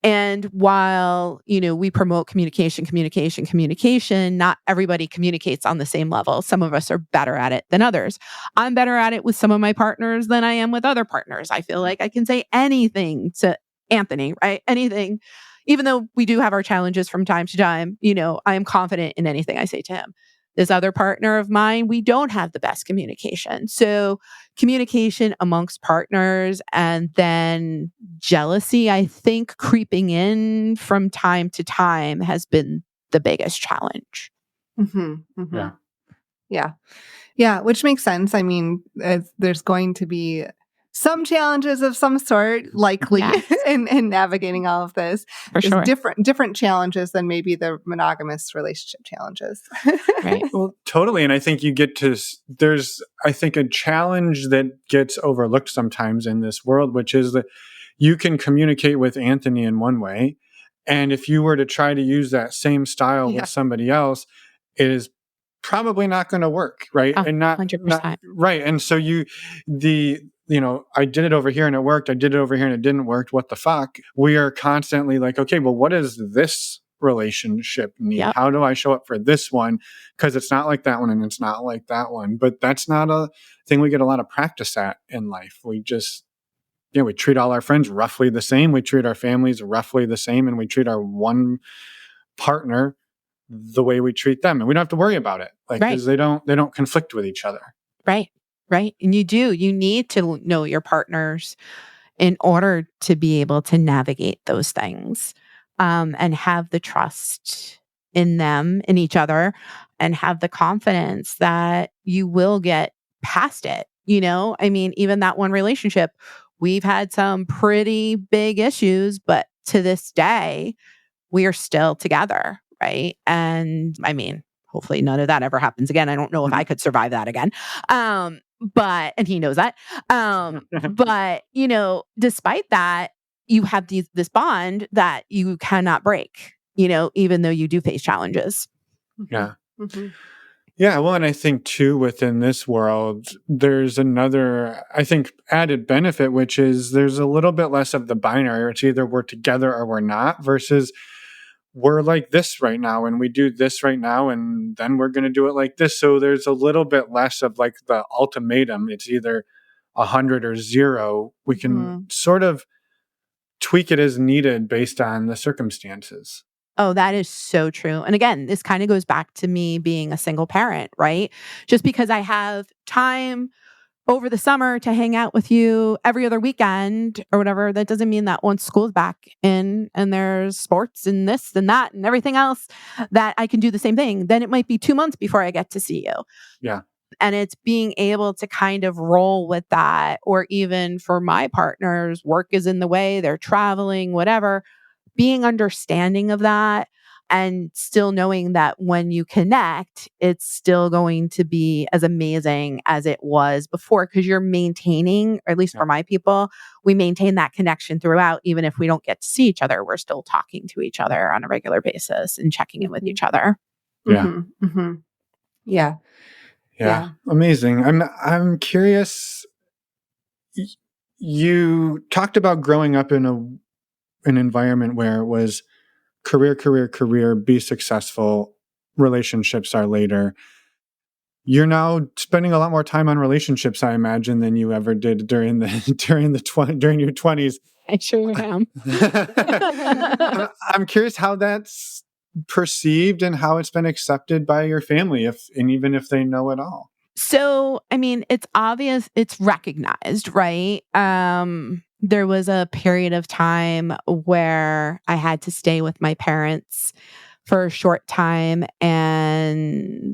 And while, we promote communication, not everybody communicates on the same level. Some of us are better at it than others. I'm better at it with some of my partners than I am with other partners. I feel like I can say anything to Anthony, right? Anything. Even though we do have our challenges from time to time, I am confident in anything I say to him. This other partner of mine, we don't have the best communication. So communication amongst partners, and then jealousy, I think, creeping in from time to time has been the biggest challenge. Yeah, which makes sense. I mean, there's going to be some challenges of some sort, likely, in navigating all of this. For sure. Different challenges than maybe the monogamous relationship challenges. Right. Well, totally. And I think there's a challenge that gets overlooked sometimes in this world, which is that you can communicate with Anthony in one way. And if you were to try to use that same style with somebody else, it is probably not going to work. Right. Oh, and not 100%. Right. And so I did it over here and it worked. I did it over here and it didn't work. What the fuck? We are constantly like, okay, well, what does this relationship need? Yep. How do I show up for this one? Because it's not like that one and it's not like that one. But that's not a thing we get a lot of practice at in life. We just, we treat all our friends roughly the same. We treat our families roughly the same. And we treat our one partner the way we treat them. And we don't have to worry about it. Because they don't conflict with each other. Right. And you need to know your partners in order to be able to navigate those things, and have the trust in them, in each other, and have the confidence that you will get past it. I mean, even that one relationship, we've had some pretty big issues, but to this day, we are still together. right? And I mean, hopefully none of that ever happens again. I don't know if I could survive that again. And he knows that. But, you know, despite that, you have this bond that you cannot break, you know, even though you do face challenges. Yeah. Yeah, well, and I think too, within this world, there's another, I think, added benefit, which is there's a little bit less of the binary. It's either we're together or we're not, versus we're like this right now and we do this right now and then we're going to do it like this. So there's a little bit less of like the ultimatum. It's either 100 or 0. We can sort of tweak it as needed based on the circumstances. Oh, that is so true. And again, this kind of goes back to me being a single parent, right? Just because I have time over the summer to hang out with you every other weekend or whatever, that doesn't mean that once school's back in and there's sports and this and that and everything else, that I can do the same thing. Then it might be 2 months before I get to see you. Yeah. And it's being able to kind of roll with that. Or even for my partners, work is in the way, they're traveling, whatever. Being understanding of that and still knowing that when you connect, it's still going to be as amazing as it was before, because you're maintaining, or at least for my people, we maintain that connection throughout. Even if we don't get to see each other, we're still talking to each other on a regular basis and checking in with each other. Yeah. Yeah. Amazing. I'm curious. You talked about growing up in an environment where it was career, be successful, relationships are later. You're now spending a lot more time on relationships, I imagine, than you ever did during your 20s. I sure am. I'm curious how that's perceived and how it's been accepted by your family, even if they know it all. So, I mean, it's obvious, it's recognized, right? There was a period of time where I had to stay with my parents for a short time, and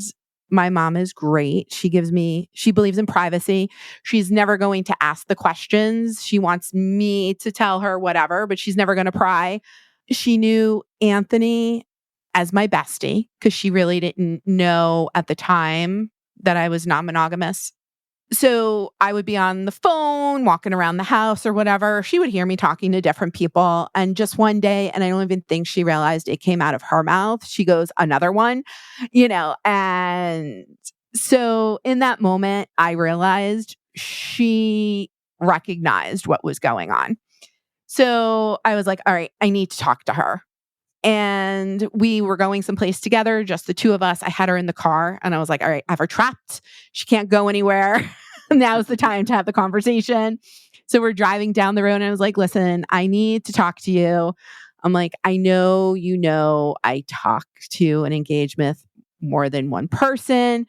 my mom is great. She believes in privacy. She's never going to ask the questions. She wants me to tell her whatever, but she's never going to pry. She knew Anthony as my bestie because she really didn't know at the time that I was non-monogamous. So I would be on the phone, walking around the house or whatever. She would hear me talking to different people. And just one day, and I don't even think she realized it came out of her mouth, she goes, another one, and so in that moment, I realized she recognized what was going on. So I was like, all right, I need to talk to her. And we were going someplace together, just the two of us. I had her in the car and I was like, all right, I have her trapped. She can't go anywhere. Now's the time to have the conversation. So we're driving down the road and I was like, listen, I need to talk to you. I'm like, I know, I talk to and engage with more than one person.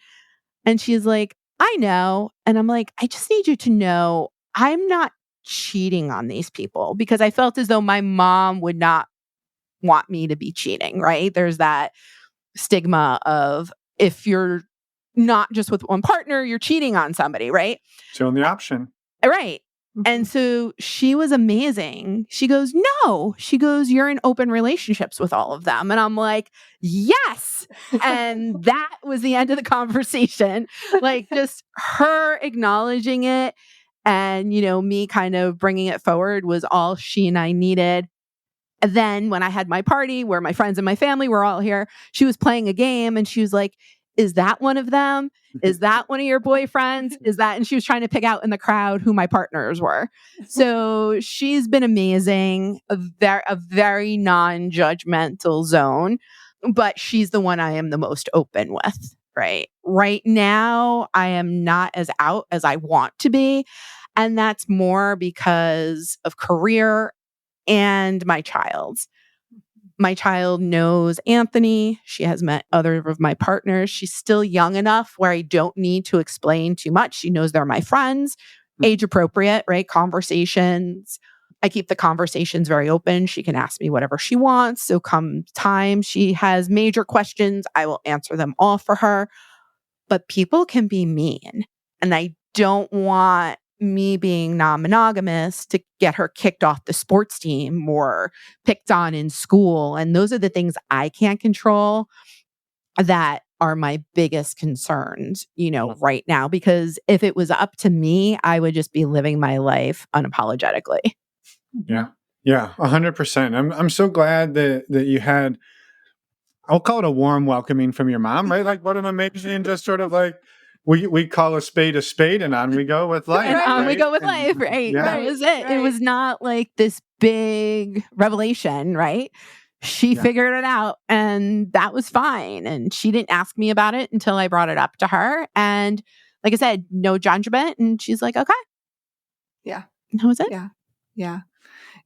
And she's like, I know. And I'm like, I just need you to know I'm not cheating on these people, because I felt as though my mom would not want me to be cheating, right? There's that stigma of if you're not just with one partner, you're cheating on somebody, right? It's the only option. Right. And so she was amazing. She goes, no. She goes, you're in open relationships with all of them. And I'm like, yes. And that was the end of the conversation. Like just her acknowledging it and, me kind of bringing it forward was all she and I needed. And then when I had my party where my friends and my family were all here, she was playing a game and she was like, is that one of them? Is that one of your boyfriends? Is that? And she was trying to pick out in the crowd who my partners were. So she's been amazing, a very non-judgmental zone, but she's the one I am the most open with, right? Right now, I am not as out as I want to be. And that's more because of career and my child. My child knows Anthony. She has met other of my partners. She's still young enough where I don't need to explain too much. She knows they're my friends, age appropriate, right? Conversations. I keep the conversations very open. She can ask me whatever she wants. So come time she has major questions, I will answer them all for her. But people can be mean. And I don't want me being non-monogamous to get her kicked off the sports team or picked on in school. And those are the things I can't control that are my biggest concerns, right now, because if it was up to me, I would just be living my life unapologetically. Yeah. Yeah. 100%. I'm so glad that you had, I'll call it a warm welcoming from your mom, right? Like what an amazing, just sort of like, we call a spade, and on we go with life. And on we right? go with life, right? Yeah. That was it. It was not like this big revelation, right? She figured it out and that was fine. And she didn't ask me about it until I brought it up to her. And like I said, no judgment. And she's like, okay. Yeah. And that was it. Yeah. Yeah.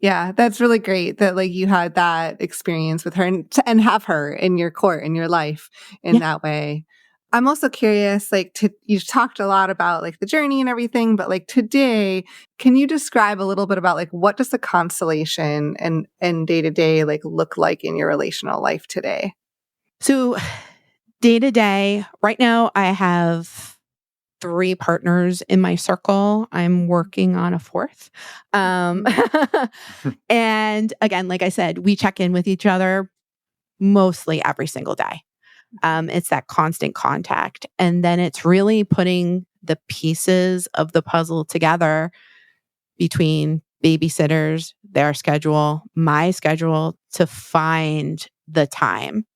Yeah, that's really great that like you had that experience with her and have her in your court, in your life in that way. I'm also curious, like you've talked a lot about like the journey and everything, but like today, can you describe a little bit about like what does the constellation and day to day like look like in your relational life today? So day to day, right now I have 3 partners in my circle. I'm working on a 4th. And again, like I said, we check in with each other mostly every single day. It's that constant contact. And then it's really putting the pieces of the puzzle together between babysitters, their schedule, my schedule to find the time,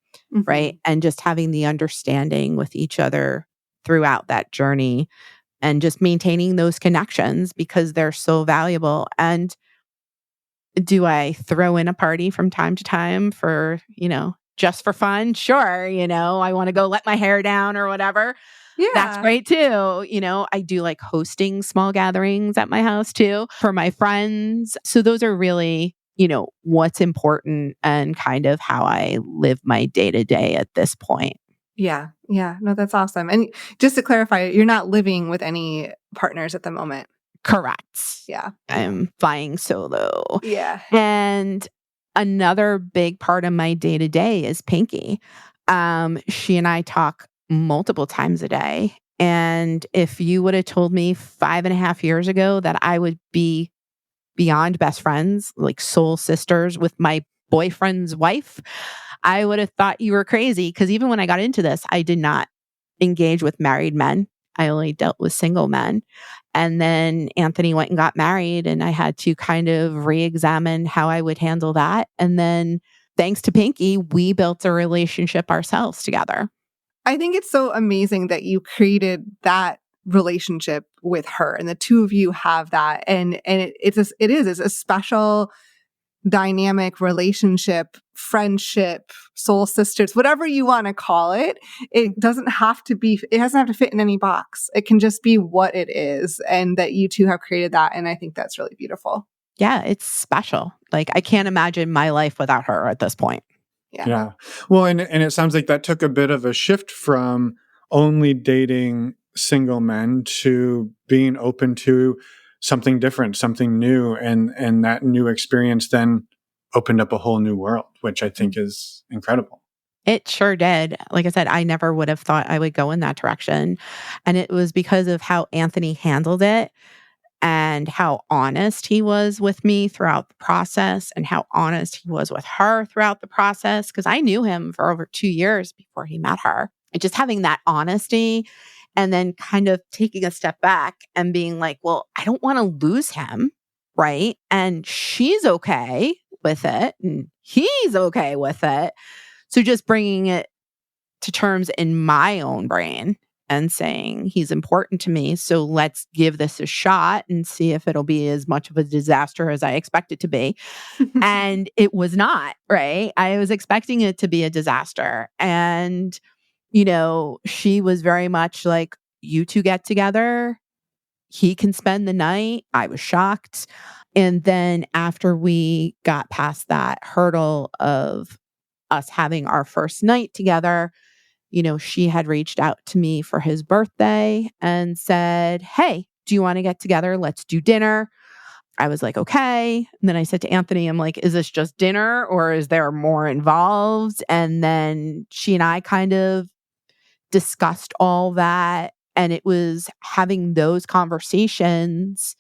right? And just having the understanding with each other throughout that journey and just maintaining those connections because they're so valuable. And do I throw in a party from time to time for, just for fun? Sure. I want to go let my hair down or whatever. Yeah. That's great too. I do like hosting small gatherings at my house too for my friends. So those are really, what's important and kind of how I live my day to day at this point. Yeah. Yeah. No, that's awesome. And just to clarify, you're not living with any partners at the moment. Correct. Yeah. I'm flying solo. Yeah. And another big part of my day to day is Pinky. She and I talk multiple times a day. And if you would have told me 5.5 years ago that I would be beyond best friends, like soul sisters with my boyfriend's wife, I would have thought you were crazy. Because even when I got into this, I did not engage with married men. I only dealt with single men. And then Anthony went and got married, and I had to kind of re-examine how I would handle that. And then thanks to Pinky, we built a relationship ourselves together. I think it's so amazing that you created that relationship with her and the two of you have that. And it's a special dynamic relationship, friendship, soul sisters, whatever you want to call it. It doesn't have to fit in any box. It can just be what it is. And that you two have created that. And I think that's really beautiful. Yeah, it's special. Like I can't imagine my life without her at this point. Yeah. Well, and it sounds like that took a bit of a shift from only dating single men to being open to something different, something new. And that new experience then opened up a whole new world, which I think is incredible. It sure did. Like I said, I never would have thought I would go in that direction. And it was because of how Anthony handled it and how honest he was with me throughout the process and how honest he was with her throughout the process. Because I knew him for over 2 years before he met her. And just having that honesty and then kind of taking a step back and being like, well, I don't want to lose him, right? And she's okay with it and he's okay with it. So just bringing it to terms in my own brain and saying he's important to me. So let's give this a shot and see if it'll be as much of a disaster as I expect it to be. And it was not, right? I was expecting it to be a disaster. And, she was very much like, you two get together. He can spend the night. I was shocked. And then after we got past that hurdle of us having our first night together, she had reached out to me for his birthday and said, hey, do you want to get together? Let's do dinner. I was like, okay. And then I said to Anthony, I'm like, is this just dinner or is there more involved? And then she and I kind of discussed all that. And it was having those conversations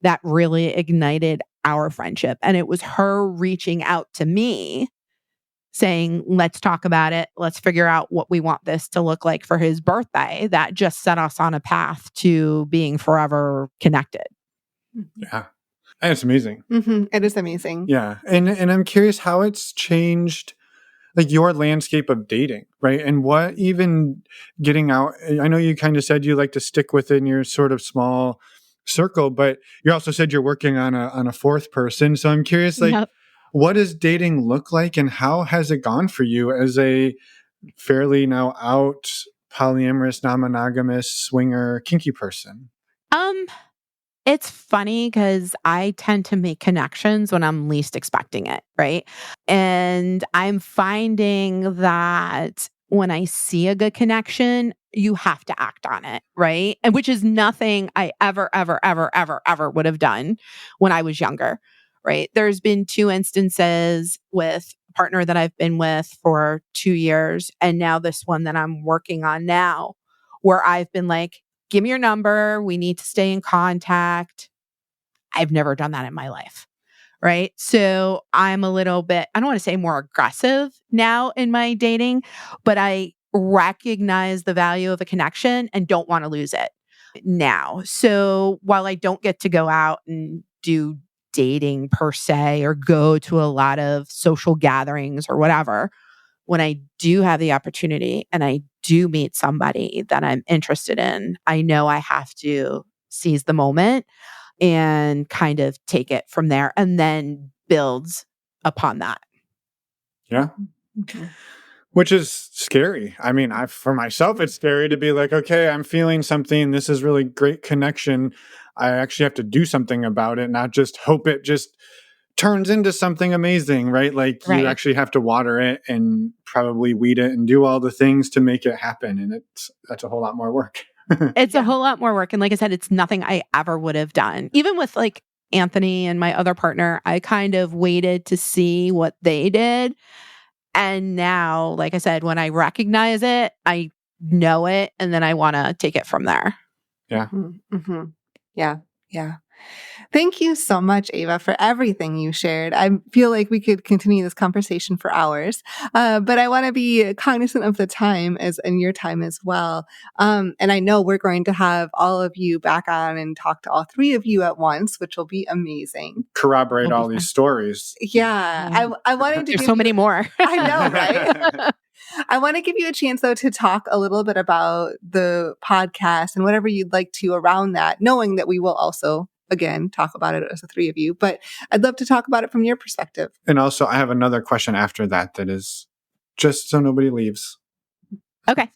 that really ignited our friendship. And it was her reaching out to me saying, let's talk about it. Let's figure out what we want this to look like for his birthday. That just set us on a path to being forever connected. Yeah. And it's amazing. It is amazing. Yeah. And I'm curious how it's changed like your landscape of dating, right? And what even getting out, I know you kind of said you like to stick within your sort of small circle, but you also said you're working on a fourth person. So I'm curious, like, Yep. what does dating look like and how has it gone for you as a fairly now out polyamorous, non-monogamous, swinger, kinky person? It's funny because I tend to make connections when I'm least expecting it, right? And I'm finding that when I see a good connection, you have to act on it, right? And which is nothing I ever would have done when I was younger, right? There's been 2 instances with a partner that I've been with for 2 years, and now this one that I'm working on now, where I've been like, give me your number. We need to stay in contact. I've never done that in my life. Right. So I'm a little bit, I don't want to say more aggressive now in my dating, but I recognize the value of a connection and don't want to lose it now. So while I don't get to go out and do dating per se or go to a lot of social gatherings or whatever, when I do have the opportunity and I do meet somebody that I'm interested in, I know I have to seize the moment and kind of take it from there and then builds upon that. Yeah. Which is scary. I mean, for myself, it's scary to be like, okay, I'm feeling something. This is really great connection. I actually have to do something about it, not just hope it just turns into something amazing, right? Like you actually have to water it and probably weed it and do all the things to make it happen. And that's a whole lot more work. It's a whole lot more work. And like I said, it's nothing I ever would have done. Even with like Anthony and my other partner, I kind of waited to see what they did. And now, like I said, when I recognize it, I know it, and then I want to take it from there. Yeah. Mm-hmm. Yeah. Yeah. Thank you so much, Ava, for everything you shared. I feel like we could continue this conversation for hours, but I want to be cognizant of the time and your time as well. And I know we're going to have all of you back on and talk to all 3 of you at once, which will be amazing. Corroborate all these stories. Yeah. I wanted to There's so many more. I know, right? I want to give you a chance, though, to talk a little bit about the podcast and whatever you'd like to around that, knowing that we will also, again, talk about it as the 3 of you. But I'd love to talk about it from your perspective. And also, I have another question after that is just so nobody leaves. Okay.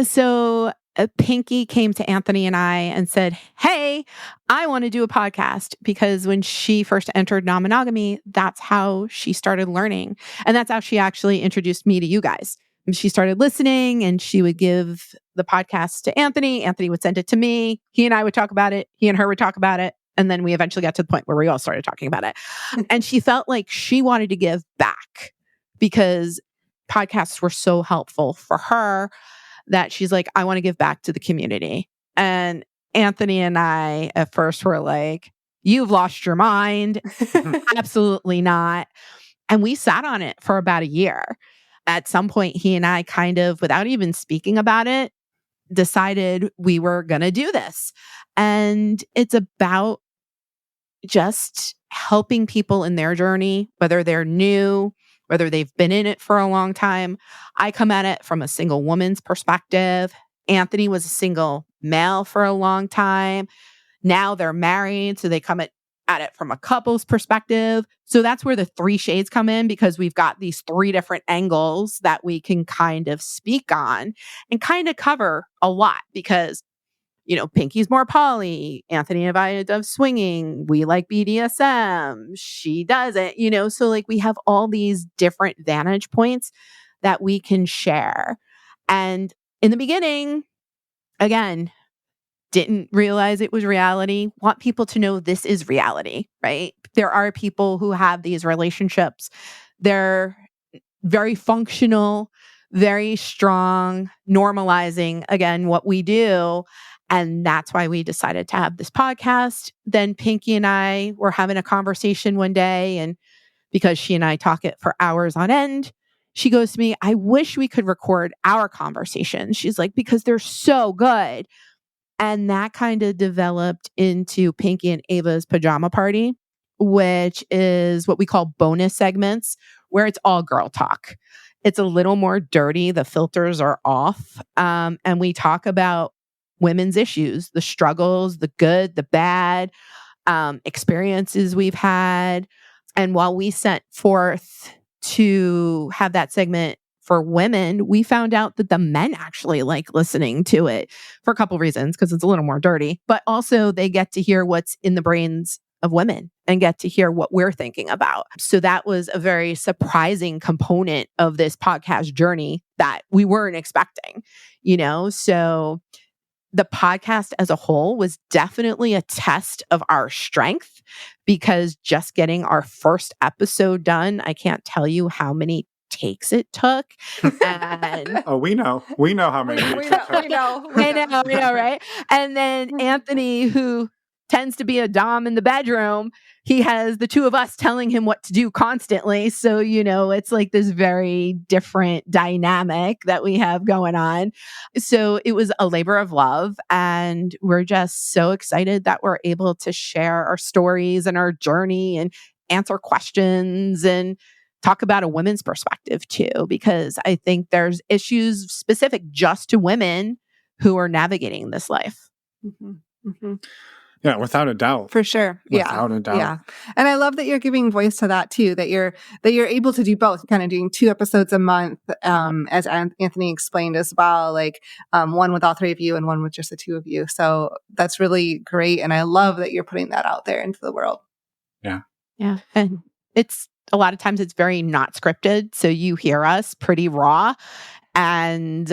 So Pinky came to Anthony and I and said, hey, I want to do a podcast, because when she first entered non-monogamy, that's how she started learning. And that's how she actually introduced me to you guys. And she started listening and she would give the podcast to Anthony. Anthony would send it to me. He and I would talk about it. He and her would talk about it. And then we eventually got to the point where we all started talking about it. And she felt like she wanted to give back because podcasts were so helpful for her that she's like, I want to give back to the community. And Anthony and I at first were like, you've lost your mind. Absolutely not. And we sat on it for about a year. At some point, he and I kind of, without even speaking about it, decided we were going to do this. And it's about just helping people in their journey, whether they're new, whether they've been in it for a long time. I come at it from a single woman's perspective. Anthony was a single male for a long time. Now they're married, so they come at it from a couple's perspective. So that's where the 3 shades come in, because we've got these 3 different angles that we can kind of speak on and kind of cover a lot, because Pinky's more poly. Anthony and I love swinging. We like BDSM. She doesn't, so like we have all these different vantage points that we can share. And in the beginning, again, didn't realize it was reality. Want people to know this is reality, right? There are people who have these relationships. They're very functional. very strong, normalizing, again, what we do. And that's why we decided to have this podcast. Then Pinky and I were having a conversation one day, and because she and I talk it for hours on end, she goes to me, I wish we could record our conversations. She's like, because they're so good. And that kind of developed into Pinky and Ava's Pajama Party, which is what we call bonus segments, where it's all girl talk. It's a little more dirty. The filters are off. And we talk about women's issues, the struggles, the good, the bad, experiences we've had. And while we set forth to have that segment for women, we found out that the men actually like listening to it for a couple reasons, because it's a little more dirty, but also they get to hear what's in the brains of women and get to hear what we're thinking about. So that was a very surprising component of this podcast journey that we weren't expecting, So the podcast as a whole was definitely a test of our strength, because just getting our first episode done, I can't tell you how many takes it took. And we know how many takes it took. We know, right? And then Anthony, who tends to be a dom in the bedroom, he has the two of us telling him what to do constantly. So, it's like this very different dynamic that we have going on. So it was a labor of love. And we're just so excited that we're able to share our stories and our journey and answer questions and talk about a women's perspective too, because I think there's issues specific just to women who are navigating this life. Mm-hmm. Mm-hmm. Yeah, without a doubt. For sure. Without a doubt. Yeah. And I love that you're giving voice to that too, that you're able to do both, kind of doing 2 episodes a month, as Anthony explained as well, like one with all 3 of you and one with just the 2 of you. So that's really great. And I love that you're putting that out there into the world. Yeah. Yeah. And it's a lot of times it's very not scripted. So you hear us pretty raw, and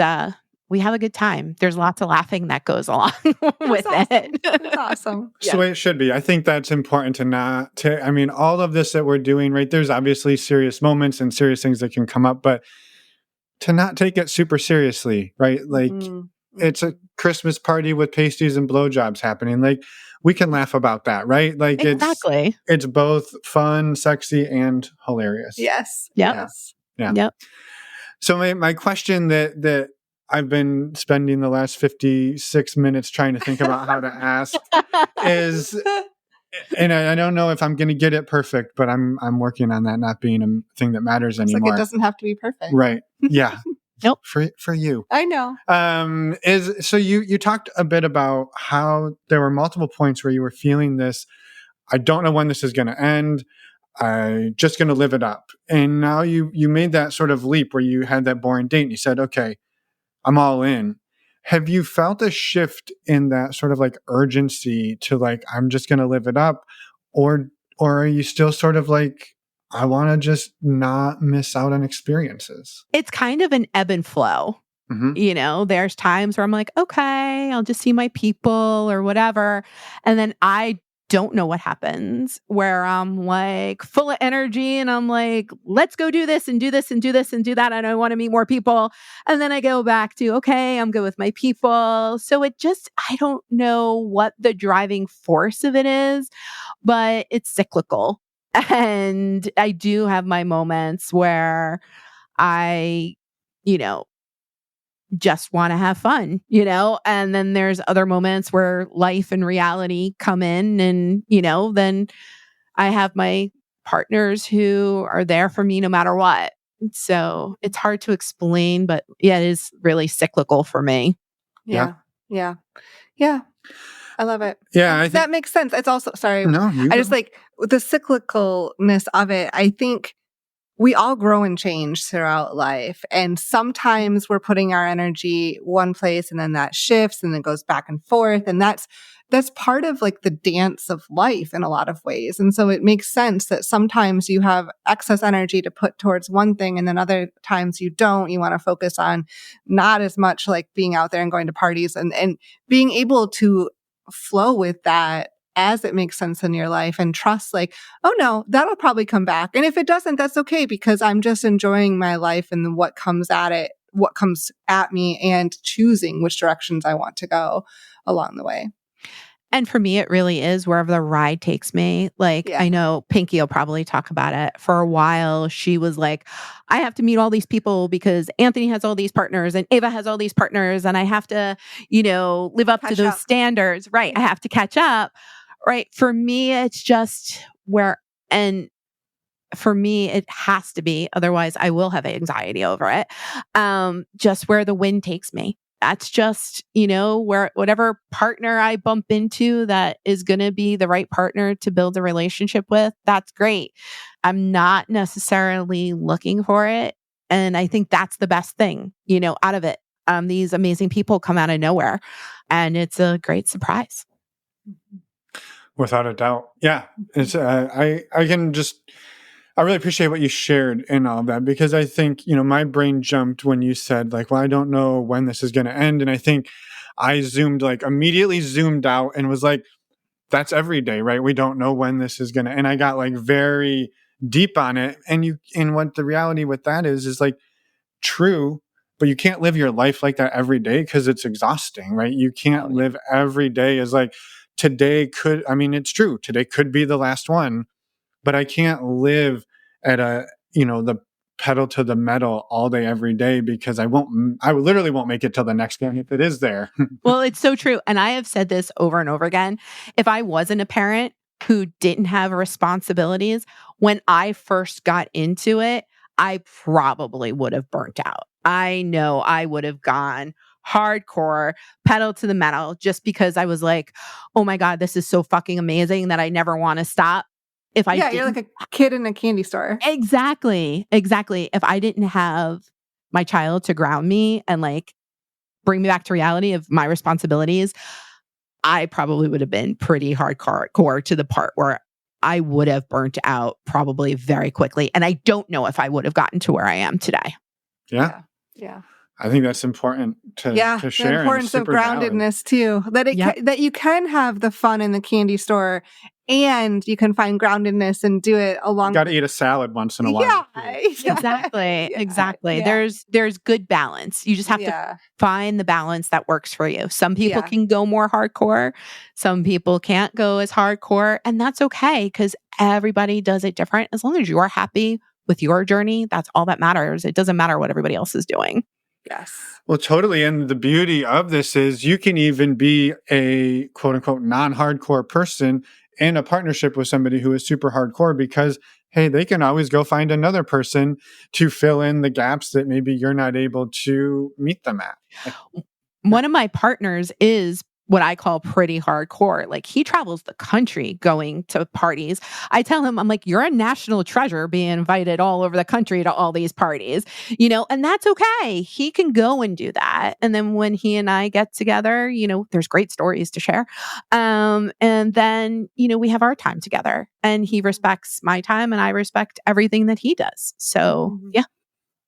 we have a good time. There's lots of laughing that goes along with it. That's awesome. It's the way it should be. I think that's important all of this that we're doing, right? There's obviously serious moments and serious things that can come up, but to not take it super seriously, right? Like it's a Christmas party with pasties and blowjobs happening. Like we can laugh about that, right? Like exactly. It's both fun, sexy, and hilarious. Yes. Yep. Yes. Yeah. Yep. So my question that I've been spending the last 56 minutes trying to think about how to ask is, and I don't know if I'm going to get it perfect, but I'm working on that not being a thing that matters anymore. Like it doesn't have to be perfect. Right. Yeah. Nope. For you. I know. So you talked a bit about how there were multiple points where you were feeling this, I don't know when this is going to end. I'm just going to live it up. And now you made that sort of leap where you had that boring date and you said, okay, I'm all in. Have you felt a shift in that sort of like urgency to like, I'm just going to live it up? Or are you still sort of like, I want to just not miss out on experiences? It's kind of an ebb and flow. Mm-hmm. There's times where I'm like, okay, I'll just see my people or whatever. And then I don't know what happens, where I'm like full of energy and I'm like, let's go do this and do this and do this and do that. And I want to meet more people. And then I go back to, okay, I'm good with my people. So I don't know what the driving force of it is, but it's cyclical. And I do have my moments where I, just want to have fun, and then there's other moments where life and reality come in and, then I have my partners who are there for me no matter what. So it's hard to explain, but yeah, it is really cyclical for me. Yeah. I love it. Yeah. That makes sense. It's also, sorry. No, I just like the cyclicalness of it. I think we all grow and change throughout life. And sometimes we're putting our energy one place and then that shifts and then goes back and forth. And that's part of like the dance of life in a lot of ways. And so it makes sense that sometimes you have excess energy to put towards one thing and then other times you don't. You want to focus on not as much like being out there and going to parties and being able to flow with that as it makes sense in your life and trust like, oh no, that'll probably come back. And if it doesn't, that's okay because I'm just enjoying my life and what comes at it what comes at me and choosing which directions I want to go along the way. And for me, it really is wherever the ride takes me. Like, I know Pinky will probably talk about it. For a while, she was like, I have to meet all these people because Anthony has all these partners and Ava has all these partners. And I have to, live up to those standards. Right. I have to catch up. Right. For me, it's just and for me, it has to be. Otherwise, I will have anxiety over it. Just where the wind takes me. That's just, where whatever partner I bump into that is going to be the right partner to build a relationship with, that's great. I'm not necessarily looking for it. And I think that's the best thing, out of it. These amazing people come out of nowhere and it's a great surprise. Without a doubt. Yeah. It's, I really appreciate what you shared in all of that, because I think, my brain jumped when you said like, well, I don't know when this is going to end. And I think I immediately zoomed out and was like, that's every day, right? We don't know when this is going to, and I got like very deep on it. And what the reality with that is like true, but you can't live your life like that every day because it's exhausting, right? You can't live every day as like it's true. Today could be the last one, but I can't live at the pedal to the metal all day, every day, because I literally won't make it till the next day if it is there. Well, it's so true. And I have said this over and over again. If I wasn't a parent who didn't have responsibilities, when I first got into it, I probably would have burnt out. I know I would have gone hardcore, pedal to the metal, just because I was like, oh my God, this is so fucking amazing that I never want to stop. You're like a kid in a candy store. Exactly. If I didn't have my child to ground me and like bring me back to reality of my responsibilities, I probably would have been pretty hardcore to the part where I would have burnt out probably very quickly. And I don't know if I would have gotten to where I am today. Yeah. I think that's important to share. The importance of groundedness too. That you can have the fun in the candy store and you can find groundedness and do it along. Got to eat a salad once in a while. Exactly. Yeah. There's good balance. You just have to find the balance that works for you. Some people can go more hardcore. Some people can't go as hardcore. And that's okay because everybody does it different. As long as you're happy with your journey, that's all that matters. It doesn't matter what everybody else is doing. Yes. Well, totally. And the beauty of this is you can even be a quote unquote non-hardcore person in a partnership with somebody who is super hardcore because, hey, they can always go find another person to fill in the gaps that maybe you're not able to meet them at. One of my partners is what I call pretty hardcore. Like he travels the country going to parties. I tell him, I'm like, you're a national treasure being invited all over the country to all these parties, and that's okay. He can go and do that. And then when he and I get together, there's great stories to share. And then, we have our time together and he respects my time and I respect everything that he does. So yeah.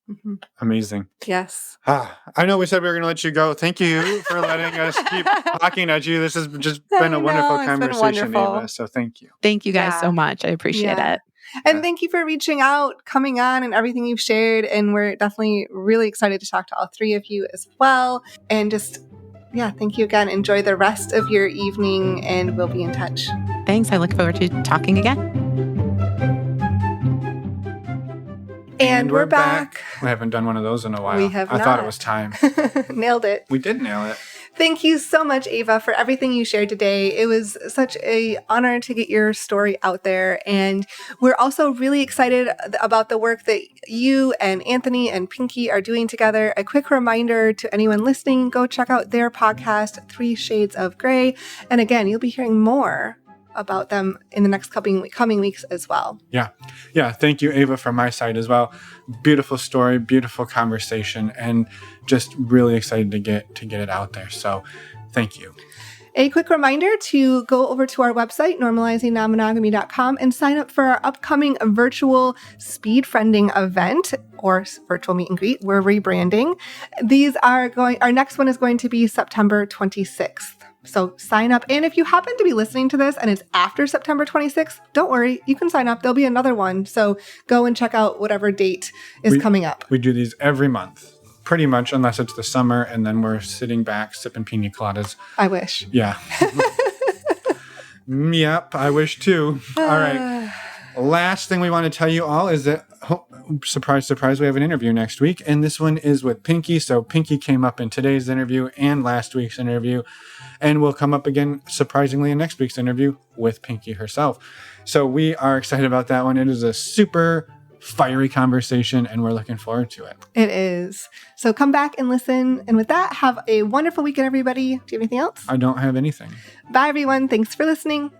Mm-hmm. Amazing. Yes. I know we said we were going to let you go. Thank you for letting us keep talking at you. This has just been a wonderful conversation, Ava. So thank you. Thank you guys so much. I appreciate it. And thank you for reaching out, coming on, and everything you've shared. And we're definitely really excited to talk to all three of you as well. And just, thank you again. Enjoy the rest of your evening and we'll be in touch. Thanks. I look forward to talking again. And we're back. We haven't done one of those in a while. We have not. I thought it was time. Nailed it. We did nail it. Thank you so much, Ava, for everything you shared today. It was such an honor to get your story out there. And we're also really excited about the work that you and Anthony and Pinky are doing together. A quick reminder to anyone listening, go check out their podcast, 3 Shades of Grey. And again, you'll be hearing more about them in the next coming weeks as well. Yeah. Thank you, Ava, from my side as well. Beautiful story, beautiful conversation, and just really excited to get it out there. So thank you. A quick reminder to go over to our website, normalizingnonmonogamy.com, and sign up for our upcoming virtual speed friending event or virtual meet and greet. We're rebranding. Our next one is going to be September 26th. So sign up. And if you happen to be listening to this and it's after September 26th, don't worry, you can sign up. There'll be another one. So go and check out whatever date is coming up. We do these every month. pretty much, unless it's the summer and then we're sitting back sipping pina coladas. I wish. Yeah. Yep, I wish too. All right. Last thing we want to tell you all is that, surprise, surprise, we have an interview next week. And this one is with Pinky. So Pinky came up in today's interview and last week's interview. And will come up again, surprisingly, in next week's interview with Pinky herself. So we are excited about that one. It is a super fiery conversation, and we're looking forward to it. It is. So come back and listen. And with that, have a wonderful weekend, everybody. Do you have anything else? I don't have anything. Bye, everyone. Thanks for listening.